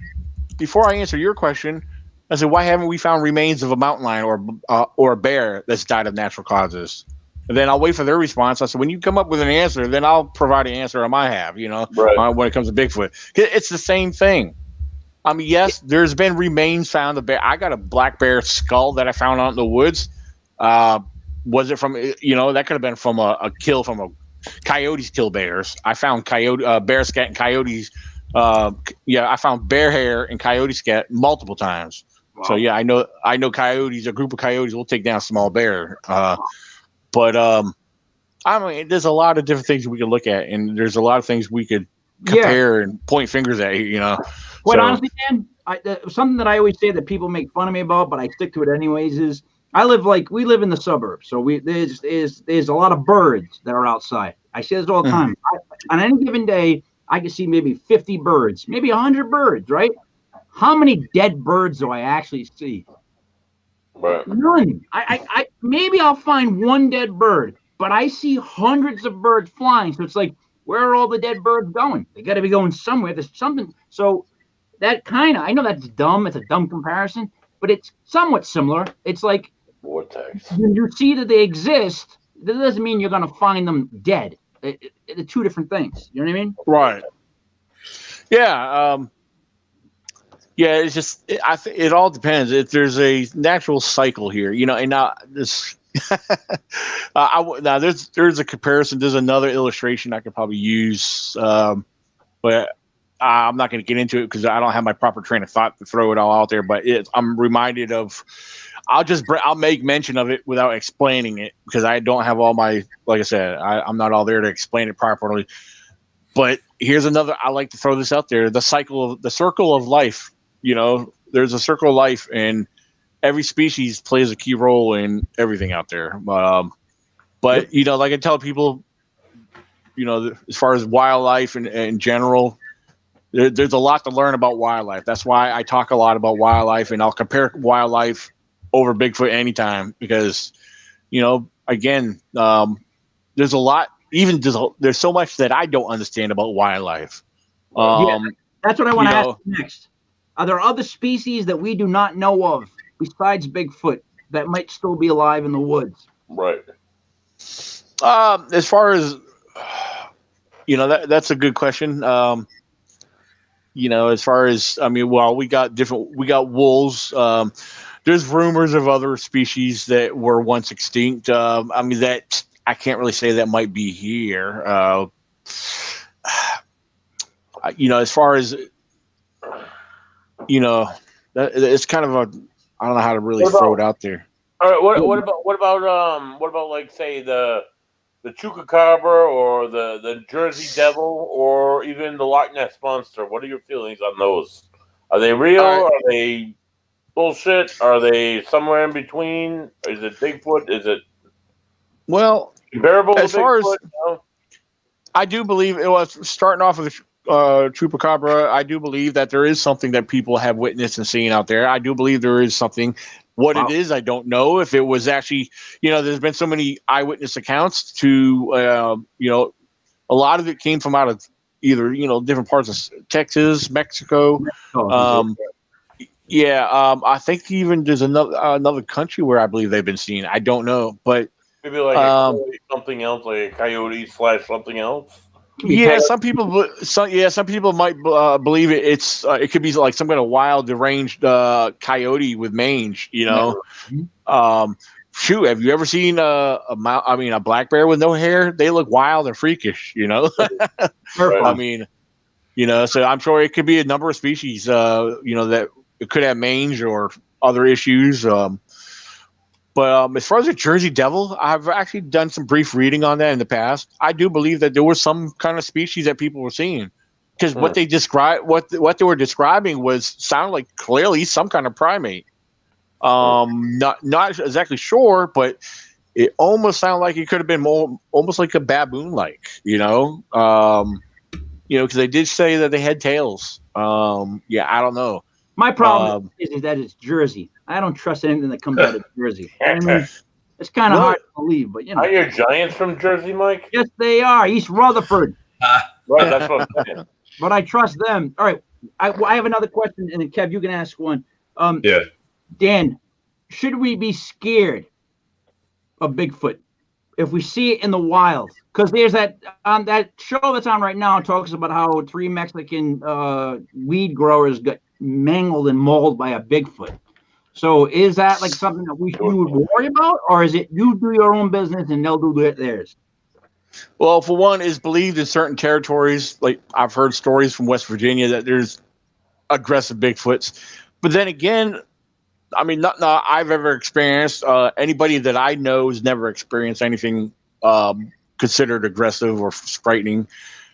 before I answer your question, I said, why haven't we found remains of a mountain lion or a bear that's died of natural causes? And then I'll wait for their response. I said, when you come up with an answer, then I'll provide an answer on my half, you know, right. When it comes to Bigfoot. It's the same thing. I mean, yes, there's been remains found of bear. I got a black bear skull that I found out in the woods. Was it from, that could have been from a kill from a coyotes kill bears. I found bear scat and coyotes. I found bear hair and coyote scat multiple times. Wow. So yeah, I know coyotes, a group of coyotes will take down a small bear. But I mean, there's a lot of different things we could look at, and there's a lot of things we could compare and point fingers at. Quite honestly, man, something that I always say that people make fun of me about, but I stick to it anyways, is we live in the suburbs, so there's a lot of birds that are outside. I say this all the time. On any given day, I can see maybe 50 birds, maybe 100 birds, right? How many dead birds do I actually see? Right. None. I maybe I'll find one dead bird, but I see hundreds of birds flying. So it's like, where are all the dead birds going? They got to be going somewhere. There's something. So that I know that's dumb. It's a dumb comparison, but it's somewhat similar. It's like vortex. You see that they exist. That doesn't mean you're going to find them dead. They're two different things. You know what I mean? Right. Yeah. Yeah. It's just it all depends. If there's a natural cycle here, and now this. Now there's a comparison. There's another illustration I could probably use, but I'm not going to get into it because I don't have my proper train of thought to throw it all out there. But I'm reminded of. I'll make mention of it without explaining it because I don't have all my. Like I said, I'm not all there to explain it properly. But here's another. I like to throw this out there: the circle of life. There's a circle of life, and every species plays a key role in everything out there. But like I tell people, as far as wildlife and in general, there's a lot to learn about wildlife. That's why I talk a lot about wildlife, and I'll compare wildlife over Bigfoot anytime because, again, there's a lot. Even there's so much that I don't understand about wildlife. That's what I want to ask next. Are there other species that we do not know of besides Bigfoot that might still be alive in the woods? Right. As far as that's a good question. As far as we got wolves. There's rumors of other species that were once extinct. That I can't really say that might be here. As far as it's kind of I don't know how to really throw it out there. All right. What about like say the chupacabra or the Jersey Devil or even the Loch Ness Monster? What are your feelings on those? Are they real? Are they bullshit? Are they somewhere in between? Is it Bigfoot? Is it comparable? As far Bigfoot? as I do believe it was starting off with chupacabra. I do believe that there is something that people have witnessed and seen out there. I do believe there is something. What it is, I don't know. If it was actually, there's been so many eyewitness accounts to, a lot of it came from out of either, different parts of Texas, Mexico. I think even there's another country where I believe they've been seen. I don't know, but maybe like something else, like a coyote / something else. Yeah, some people might believe it. It could be like some kind of wild, deranged coyote with mange. Shoot, have you ever seen a black bear with no hair? They look wild and freakish. Right. So I'm sure it could be a number of species. That it could have mange or other issues. But as far as the Jersey Devil, I've actually done some brief reading on that in the past. I do believe that there was some kind of species that people were seeing, because what they described, what they were describing sounded like clearly some kind of primate. Not exactly sure, but it almost sounded like it could have been almost like a baboon-like, because they did say that they had tails. I don't know. My problem is that it's Jersey. I don't trust anything that comes out of Jersey. It's kind of hard to believe, but Are your Giants from Jersey, Mike? Yes, they are. East Rutherford. Right, that's what I'm saying. But I trust them. All right, I have another question, and then Kev, you can ask one. Dan, should we be scared of Bigfoot if we see it in the wild? Because there's that show that's on right now talks about how 3 Mexican weed growers got mangled and mauled by a Bigfoot. So is that like something that you would worry about, or is it you do your own business and they'll do theirs? Well, for one, it's believed in certain territories. Like I've heard stories from West Virginia that there's aggressive Bigfoots, but then again, I mean, not I've ever experienced. Anybody that I know has never experienced anything considered aggressive or frightening.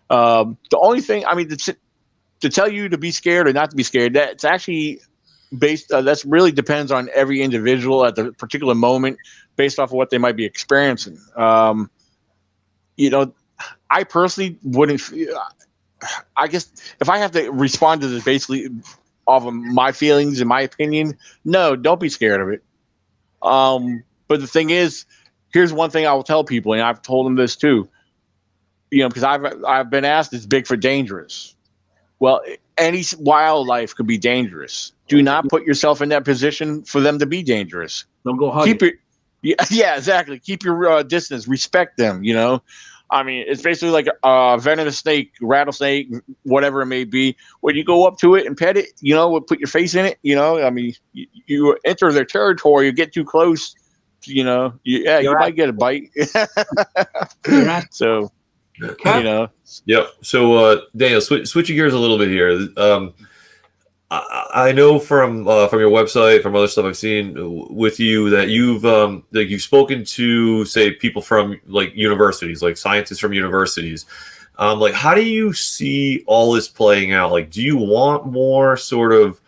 The only thing, I mean, to tell you to be scared or not to be scared, that's actually based. That's really depends on every individual at the particular moment, based off of what they might be experiencing. I personally wouldn't. I guess if I have to respond to this basically off of my feelings and my opinion, no, don't be scared of it. But the thing is, here's one thing I will tell people, and I've told them this too. Because I've been asked, is Bigfoot dangerous? Well, any wildlife could be dangerous. Do not put yourself in that position for them to be dangerous. Don't go hug Keep it. Yeah, exactly. Keep your distance. Respect them. I mean, it's basically like a venomous snake, rattlesnake, whatever it may be. When you go up to it and pet it, put your face in it. I mean, you enter their territory, you get too close. You might get a bite. So. Yep. So, Daniel, switching gears a little bit here. I know from your website, from other stuff I've seen with you, that you've spoken to, say, people from like universities, like scientists from universities. Like, how do you see all this playing out? Like, do you want more sort of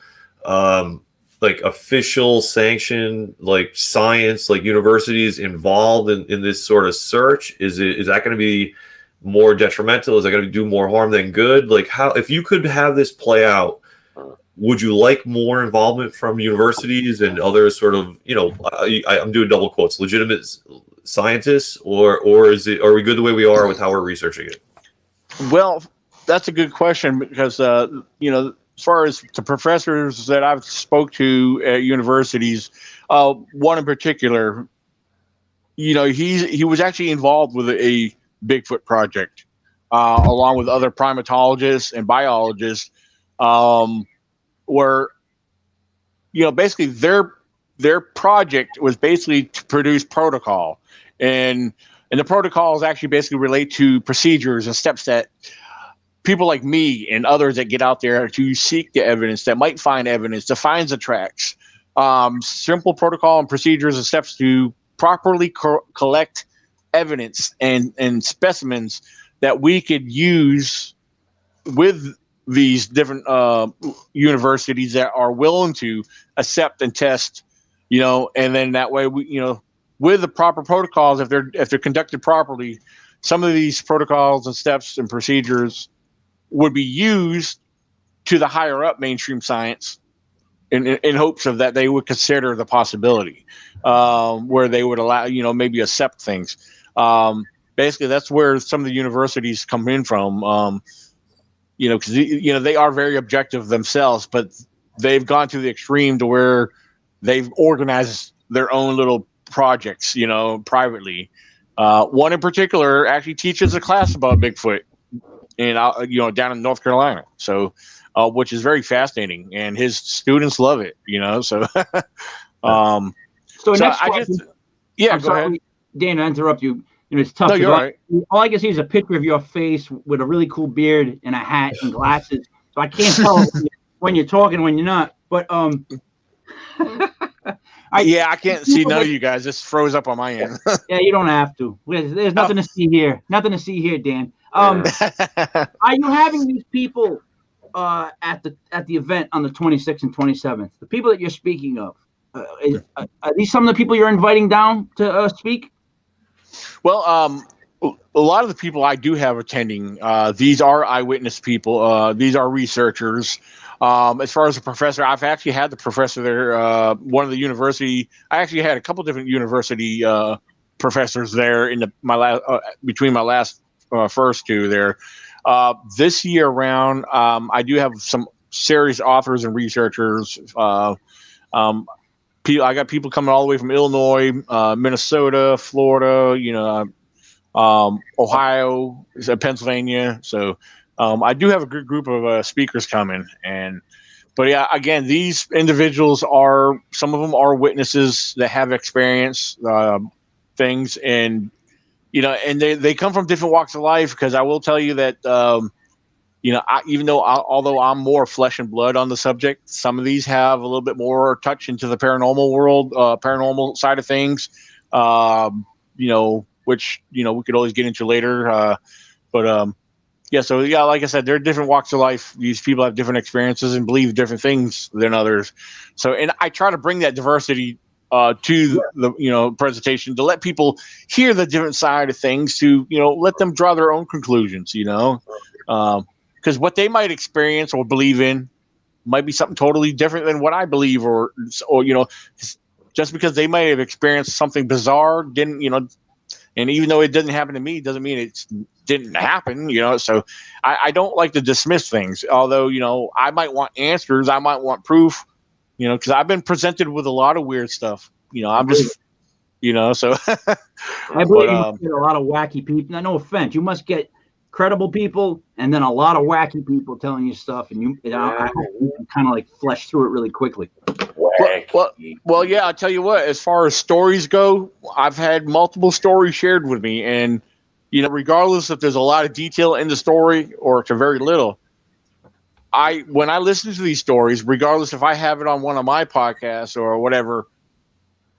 like official sanction, like science, like universities involved in this sort of search? Is that going to be more detrimental? Is that going to do more harm than good? Like, how, if you could have this play out, would you like more involvement from universities and other sort of, I'm doing double quotes, legitimate scientists, or are we good the way we are with how we're researching it? Well, that's a good question because, as far as the professors that I've spoke to at universities, one in particular, he was actually involved with a Bigfoot project, along with other primatologists and biologists, where basically their project was basically to produce protocol, and the protocols actually basically relate to procedures and steps that people like me and others that get out there to seek the evidence, that might find evidence, to find the tracks, simple protocol and procedures and steps to properly collect evidence and specimens that we could use with these different universities that are willing to accept and test, and then that way we, with the proper protocols, if they're conducted properly, some of these protocols and steps and procedures would be used to the higher up mainstream science in hopes of that they would consider the possibility, where they would allow, maybe accept things. Basically, that's where some of the universities come in from, because they are very objective themselves, but they've gone to the extreme to where they've organized their own little projects, privately. One in particular actually teaches a class about Bigfoot, and down in North Carolina. So, which is very fascinating, and his students love it. So, so next go ahead. Dan, I interrupt you. It's tough. No, you're right. All I can see is a picture of your face with a really cool beard and a hat and glasses. So I can't tell when you're talking, when you're not. But I can't see none of you guys. This froze up on my end. Yeah, you don't have to. There's nothing to see here. Nothing to see here, Dan. Are you having these people at the event on the 26th and 27th? The people that you're speaking of, are these some of the people you're inviting down to speak? Well, a lot of the people I do have attending, these are eyewitness people. These are researchers. As far as the professor, I've actually had the professor there. One of the university, I actually had a couple different university professors there in between my last first two there. This year around, I do have some serious authors and researchers. I got people coming all the way from Illinois, Minnesota, Florida, Ohio, Pennsylvania. So I do have a good group of speakers coming, and But yeah, again, these individuals are, some of them are witnesses that have experienced things, and and they come from different walks of life. Because I will tell you that although I'm more flesh and blood on the subject, some of these have a little bit more touch into the paranormal world, paranormal side of things. Which we could always get into later. But so yeah, like I said, there are different walks of life. These people have different experiences and believe different things than others. So, and I try to bring that diversity to the presentation, to let people hear the different side of things, to let them draw their own conclusions. Because what they might experience or believe in might be something totally different than what I believe, or just because they might have experienced something bizarre, and even though it doesn't happen to me, doesn't mean it didn't happen, So I don't like to dismiss things. Although, I might want answers, I might want proof, because I've been presented with a lot of weird stuff. I'm just, so. I believe you must get a lot of wacky people. Now, no offense, you must get credible people and then a lot of wacky people telling you stuff, and I hope you can kind of like flesh through it really quickly. Well, yeah, I'll tell you what, as far as stories go, I've had multiple stories shared with me, and regardless if there's a lot of detail in the story or to very little, when I listen to these stories, regardless if I have it on one of my podcasts or whatever,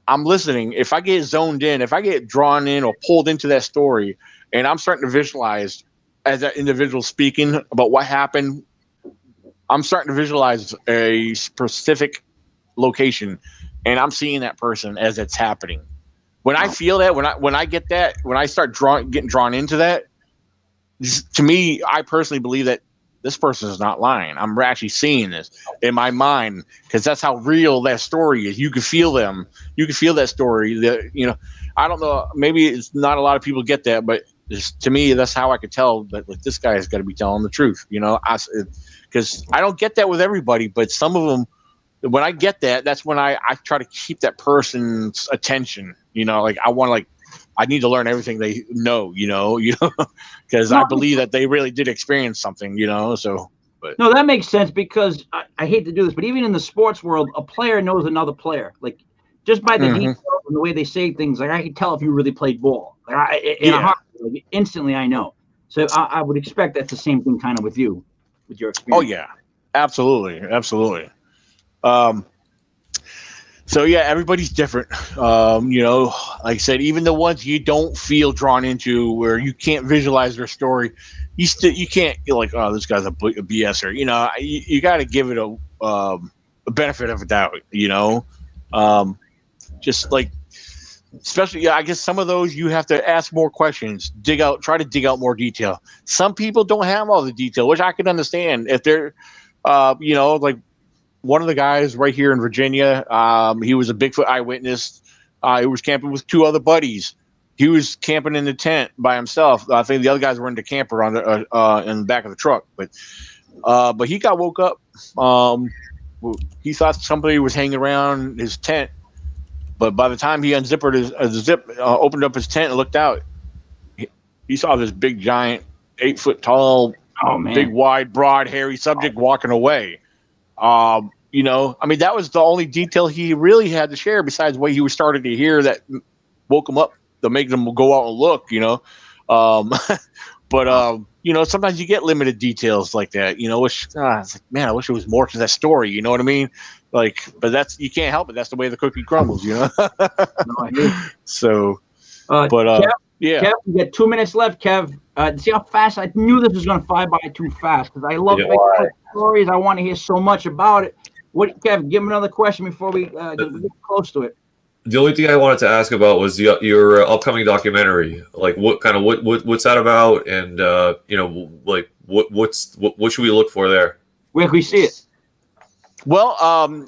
I'm listening. If I get zoned in, if I get drawn in or pulled into that story, and I'm starting to visualize as that individual speaking about what happened, I'm starting to visualize a specific location, and I'm seeing that person as it's happening. When I feel that, when I get that, when I start getting drawn into that, to me, I personally believe that this person is not lying. I'm actually seeing this in my mind, because that's how real that story is. You can feel them. You can feel that story. I don't know. Maybe it's not a lot of people get that, but to me, that's how I could tell that this guy has got to be telling the truth. Because I don't get that with everybody, but some of them, when I get that, that's when I try to keep that person's attention. I need to learn everything they know, because I believe that they really did experience something, so. But. No, that makes sense, because I hate to do this, but even in the sports world, a player knows another player. Like, just by the details and the way they say things, like, I can tell if you really played ball. Instantly I know. So I would expect that's the same thing kind of with you, with your experience. Oh, yeah. Absolutely. Absolutely. So yeah, everybody's different. Like I said, even the ones you don't feel drawn into, where you can't visualize their story, you can't. You're like, oh, this guy's a BSer. You got to give it a benefit of a doubt. Just like, especially, I guess some of those you have to ask more questions, try to dig out more detail. Some people don't have all the detail, which I can understand if they're, like. One of the guys right here in Virginia, he was a Bigfoot eyewitness. He was camping with two other buddies. He was camping in the tent by himself. I think the other guys were in the camper on in the back of the truck. But he got woke up. He thought somebody was hanging around his tent. But by the time he unzippered his opened up his tent and looked out, he saw this big, giant, 8 foot tall, big, wide, broad, hairy subject walking away. That was the only detail he really had to share, besides what he was starting to hear that woke him up to make them go out and look, But sometimes you get limited details like that, which it's like, man, I wish there was more to that story. You know what I mean? Like, but you can't help it. That's the way the cookie crumbles, No, I hear you. So, Kev, yeah. Kev, we got 2 minutes left, Kev. See how fast I knew this was going to fly by too fast, because I love stories. I want to hear so much about it. Kev, give me another question before we get close to it. The only thing I wanted to ask about was your upcoming documentary. Like, what's that about, and what should we look for there? Where can we see it? Well,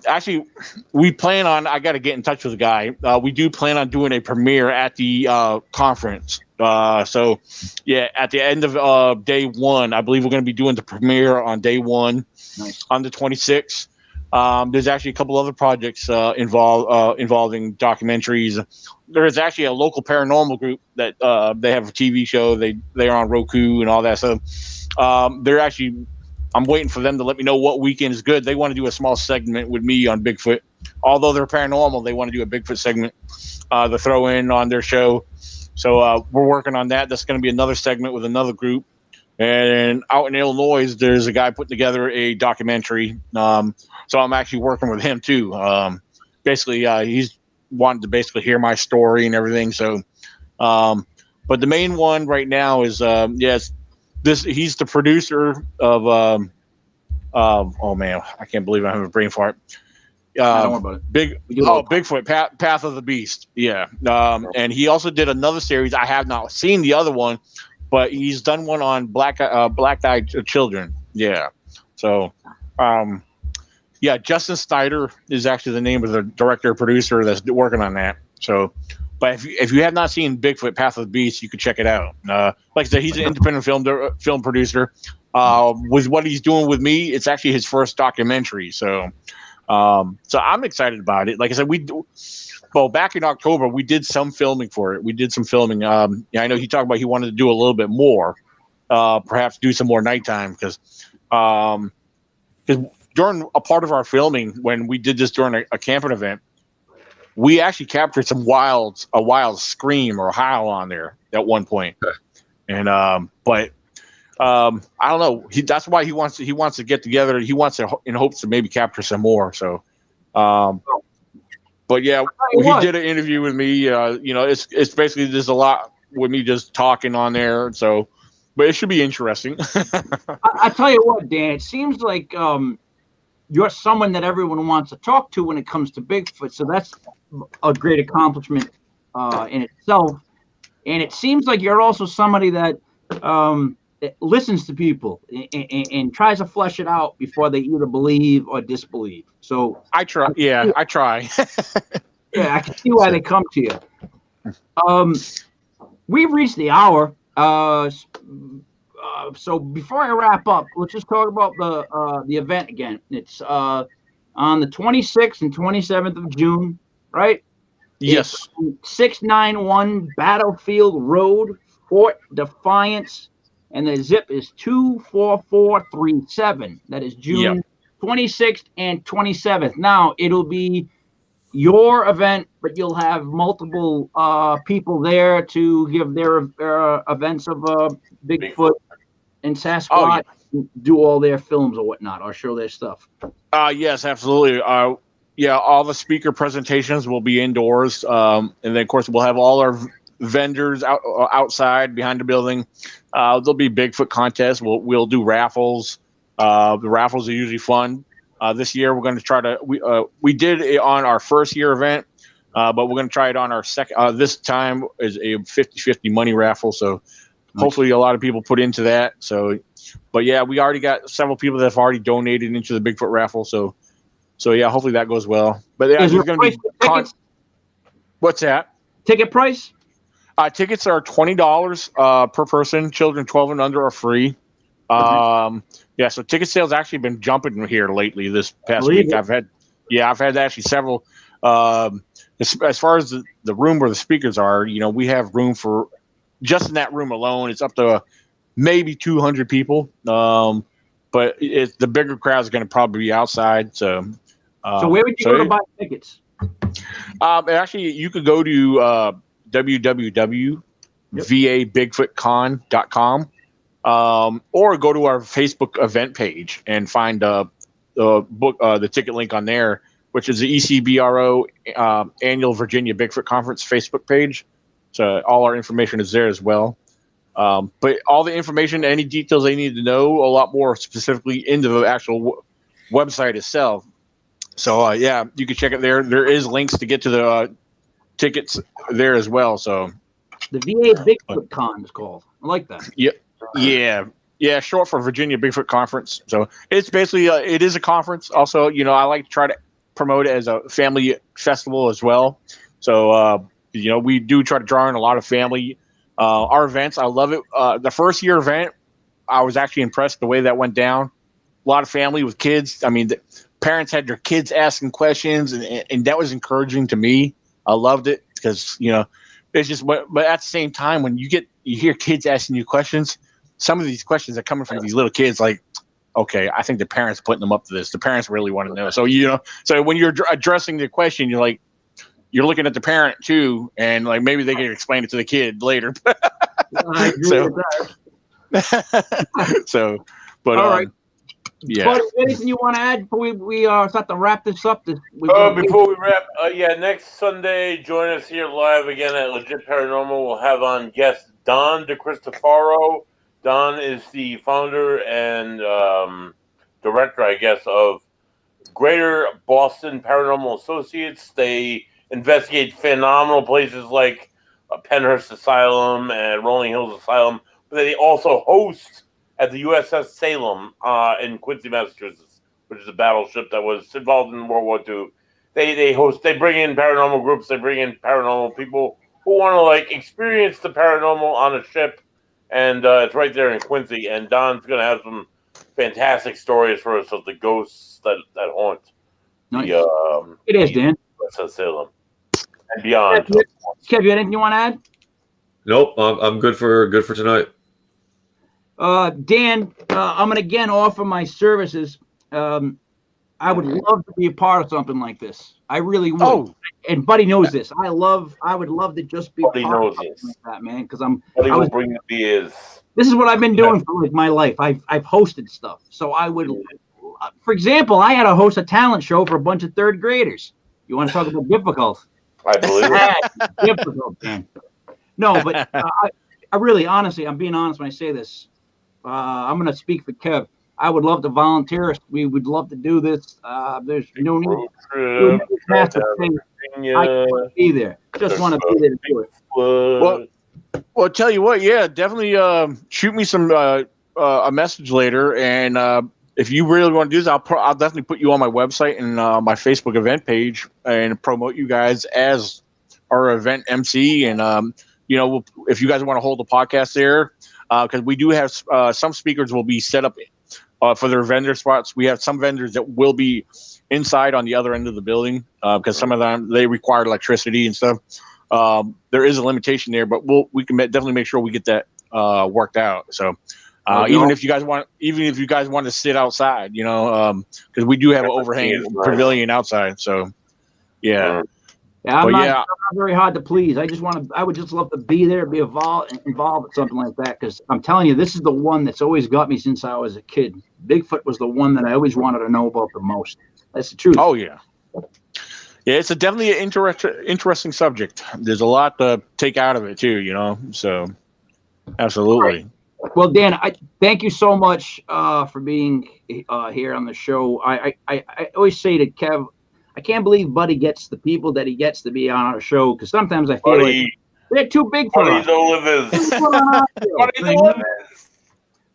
actually, we plan on. I got to get in touch with the guy. We do plan on doing a premiere at the conference. So, yeah, at the end of day one, I believe we're going to be doing the premiere on day one, on the 26th. There's actually a couple other projects involving documentaries. There is actually a local paranormal group that they have a TV show. They are on Roku and all that. So they're actually I'm waiting for them to let me know what weekend is good. They want to do a small segment with me on Bigfoot. Although they're paranormal, they want to do a Bigfoot segment to throw in on their show. So we're working on that. That's going to be another segment with another group. And out in Illinois, there's a guy putting together a documentary. So I'm actually working with him too. Basically, he's wanting to basically hear my story and everything. So, but the main one right now is he's the producer of oh man, I can't believe I have a brain fart. Don't worry about it. Bigfoot, Path of the Beast. Yeah. And he also did another series. I have not seen the other one, but he's done one on black-eyed children. Yeah. So, Justin Snyder is actually the name of the director producer that's working on that. So, but if you have not seen Bigfoot, Path of the Beast, you can check it out. Like I said, he's an independent film producer. With what he's doing with me, it's actually his first documentary. So I'm excited about it. Like I said, back in October, we did some filming for it. We did some filming. I know he talked about he wanted to do a little bit more, perhaps do some more nighttime because during a part of our filming, when we did this during a camping event, we actually captured a wild scream or howl on there at one point. And but I don't know. That's why he wants to get together. He wants to in hopes to maybe capture some more. So, but yeah, he did an interview with me. It's basically there's a lot with me just talking on there. So, but it should be interesting. I tell you what, Dan, it seems like you're someone that everyone wants to talk to when it comes to Bigfoot. So that's a great accomplishment in itself. And it seems like you're also somebody that listens to people and tries to flesh it out before they either believe or disbelieve. So I try. Yeah, I try. Yeah, I can see why they come to you. We've reached the hour. So before I wrap up, let's just talk about the event again. It's on the 26th and 27th of June, right? Yes. 691 Battlefield Road, Fort Defiance, and the zip is 24437. That is June 26th and 27th. Now, it'll be your event, but you'll have multiple people there to give their events of Bigfoot and Sasquatch, do all their films or whatnot, or show their stuff. Yes, absolutely. All the speaker presentations will be indoors, and then of course we'll have all our vendors outside behind the building. There'll be Bigfoot contests. We'll do raffles. The raffles are usually fun. This year we're going to try to we did it on our first year event, but we're going to try it on our second. This time is a 50-50 money raffle, so hopefully a lot of people put into that. So, but yeah, we already got several people that have already donated into the Bigfoot raffle. So yeah, hopefully that goes well. But yeah, is there going to be tickets? What's that? Ticket price? Tickets are $20 per person. Children 12 and under are free. So ticket sales actually been jumping here lately. This past week, I've had actually several. As far as the room where the speakers are, we have room for just in that room alone. It's up to maybe 200 people. But the bigger crowd is going to probably be outside. So where would you go to buy tickets? Actually, you could go to www.vabigfootcon.com. Or go to our Facebook event page and find the ticket link on there, which is the ECBRO Annual Virginia Bigfoot Conference Facebook page. So all our information is there as well. But all the information, any details they need to know, a lot more specifically into the actual website itself. So you can check it there. There is links to get to the tickets there as well. So the VA Bigfoot Con is called. I like that. Yep. Yeah, short for Virginia Bigfoot Conference. So it's basically it is a conference. Also, I like to try to promote it as a family festival as well. So we do try to draw in a lot of family. Our events, I love it. The first year event, I was actually impressed the way that went down. A lot of family with kids. I mean, the parents had their kids asking questions, and that was encouraging to me. I loved it because it's just. But at the same time, when you hear kids asking you questions, some of these questions are coming from these little kids. Like, okay, I think the parents putting them up to this. The parents really want to know. So so when you're addressing the question, you're looking at the parent too, and like maybe they can explain it to the kid later. I agree with that. So, but all right. yeah. But anything you want to add before we start to wrap this up? Before we wrap, next Sunday, join us here live again at Legit Paranormal. We'll have on guest Don DeCristofaro. Don is the founder and director, I guess, of Greater Boston Paranormal Associates. They investigate phenomenal places like Penhurst Asylum and Rolling Hills Asylum, but they also host at the USS Salem in Quincy, Massachusetts, which is a battleship that was involved in World War II. They bring in paranormal groups, they bring in paranormal people who want to like experience the paranormal on a ship, and it's right there in Quincy. And Don's going to have some fantastic stories for us of the ghosts that haunt. Nice. It is, Dan. USS Salem and beyond. Kev, you had anything you want to add? Nope, I'm good for tonight. Dan, I'm gonna again offer my services. I would love to be a part of something like this. I really would. Oh. And Buddy knows this. I would love to just be Buddy part knows of something this. like that, man. Because Buddy will bring the beers. This is what I've been doing for like my life. I've hosted stuff. So I would, for example, I had to host a talent show for a bunch of third graders. You want to talk about difficult? I believe it. Difficult, man. No, but I really, honestly, I'm being honest when I say this. I'm going to speak for Kev. I would love to volunteer. We would love to do this. There's no need to be there. Just want to be there to do it. Well, tell you what, yeah, definitely shoot me some a message later, and if you really want to do this, I'll definitely put you on my website and my Facebook event page and promote you guys as our event MC. And if you guys want to hold a podcast there, because we do have some speakers will be set up for their vendor spots. We have some vendors that will be inside on the other end of the building because some of them they require electricity and stuff. There is a limitation there, but we can definitely make sure we get that worked out. So even if you guys want to sit outside, because we do have an overhang pavilion outside. So yeah. Yeah, I'm not very hard to please. I would just love to be there, be involved with something like that. Because I'm telling you, this is the one that's always got me since I was a kid. Bigfoot was the one that I always wanted to know about the most. That's the truth. Oh yeah, yeah. It's definitely an interesting subject. There's a lot to take out of it too, So absolutely. Right. Well, Dan, I thank you so much for being here on the show. I always say to Kev, I can't believe Buddy gets the people that he gets to be on our show, because sometimes I feel like they're too big for us.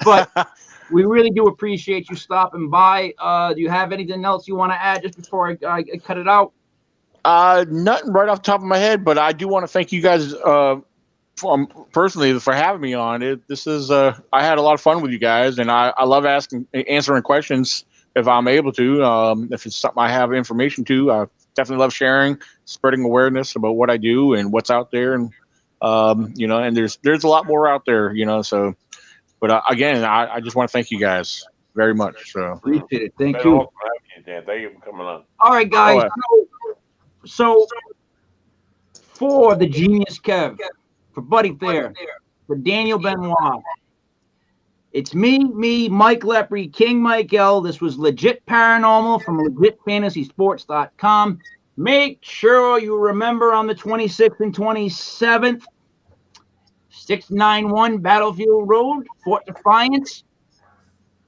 But we really do appreciate you stopping by. Do you have anything else you want to add just before I cut it out? Nothing right off the top of my head, but I do want to thank you guys personally for having me on. This is I had a lot of fun with you guys, and I love answering questions. If I'm able to, if it's something I have information to, I definitely love sharing, spreading awareness about what I do and what's out there, and and there's a lot more out there, So, but again, I just want to thank you guys very much. So appreciate it. Thank you. Dan. Thank you for coming on. All right, guys. So for the Genius Kev, for Buddy Thayer, for Daniel Benoit. It's me, Mike Lepre, King Mike L. This was Legit Paranormal from LegitFantasySports.com. Make sure you remember on the 26th and 27th, 691 Battlefield Road, Fort Defiance,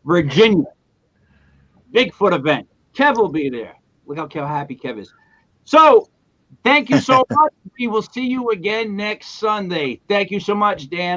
Virginia. Bigfoot event. Kev will be there. Look how happy Kev is. So, thank you so much. We will see you again next Sunday. Thank you so much, Dan.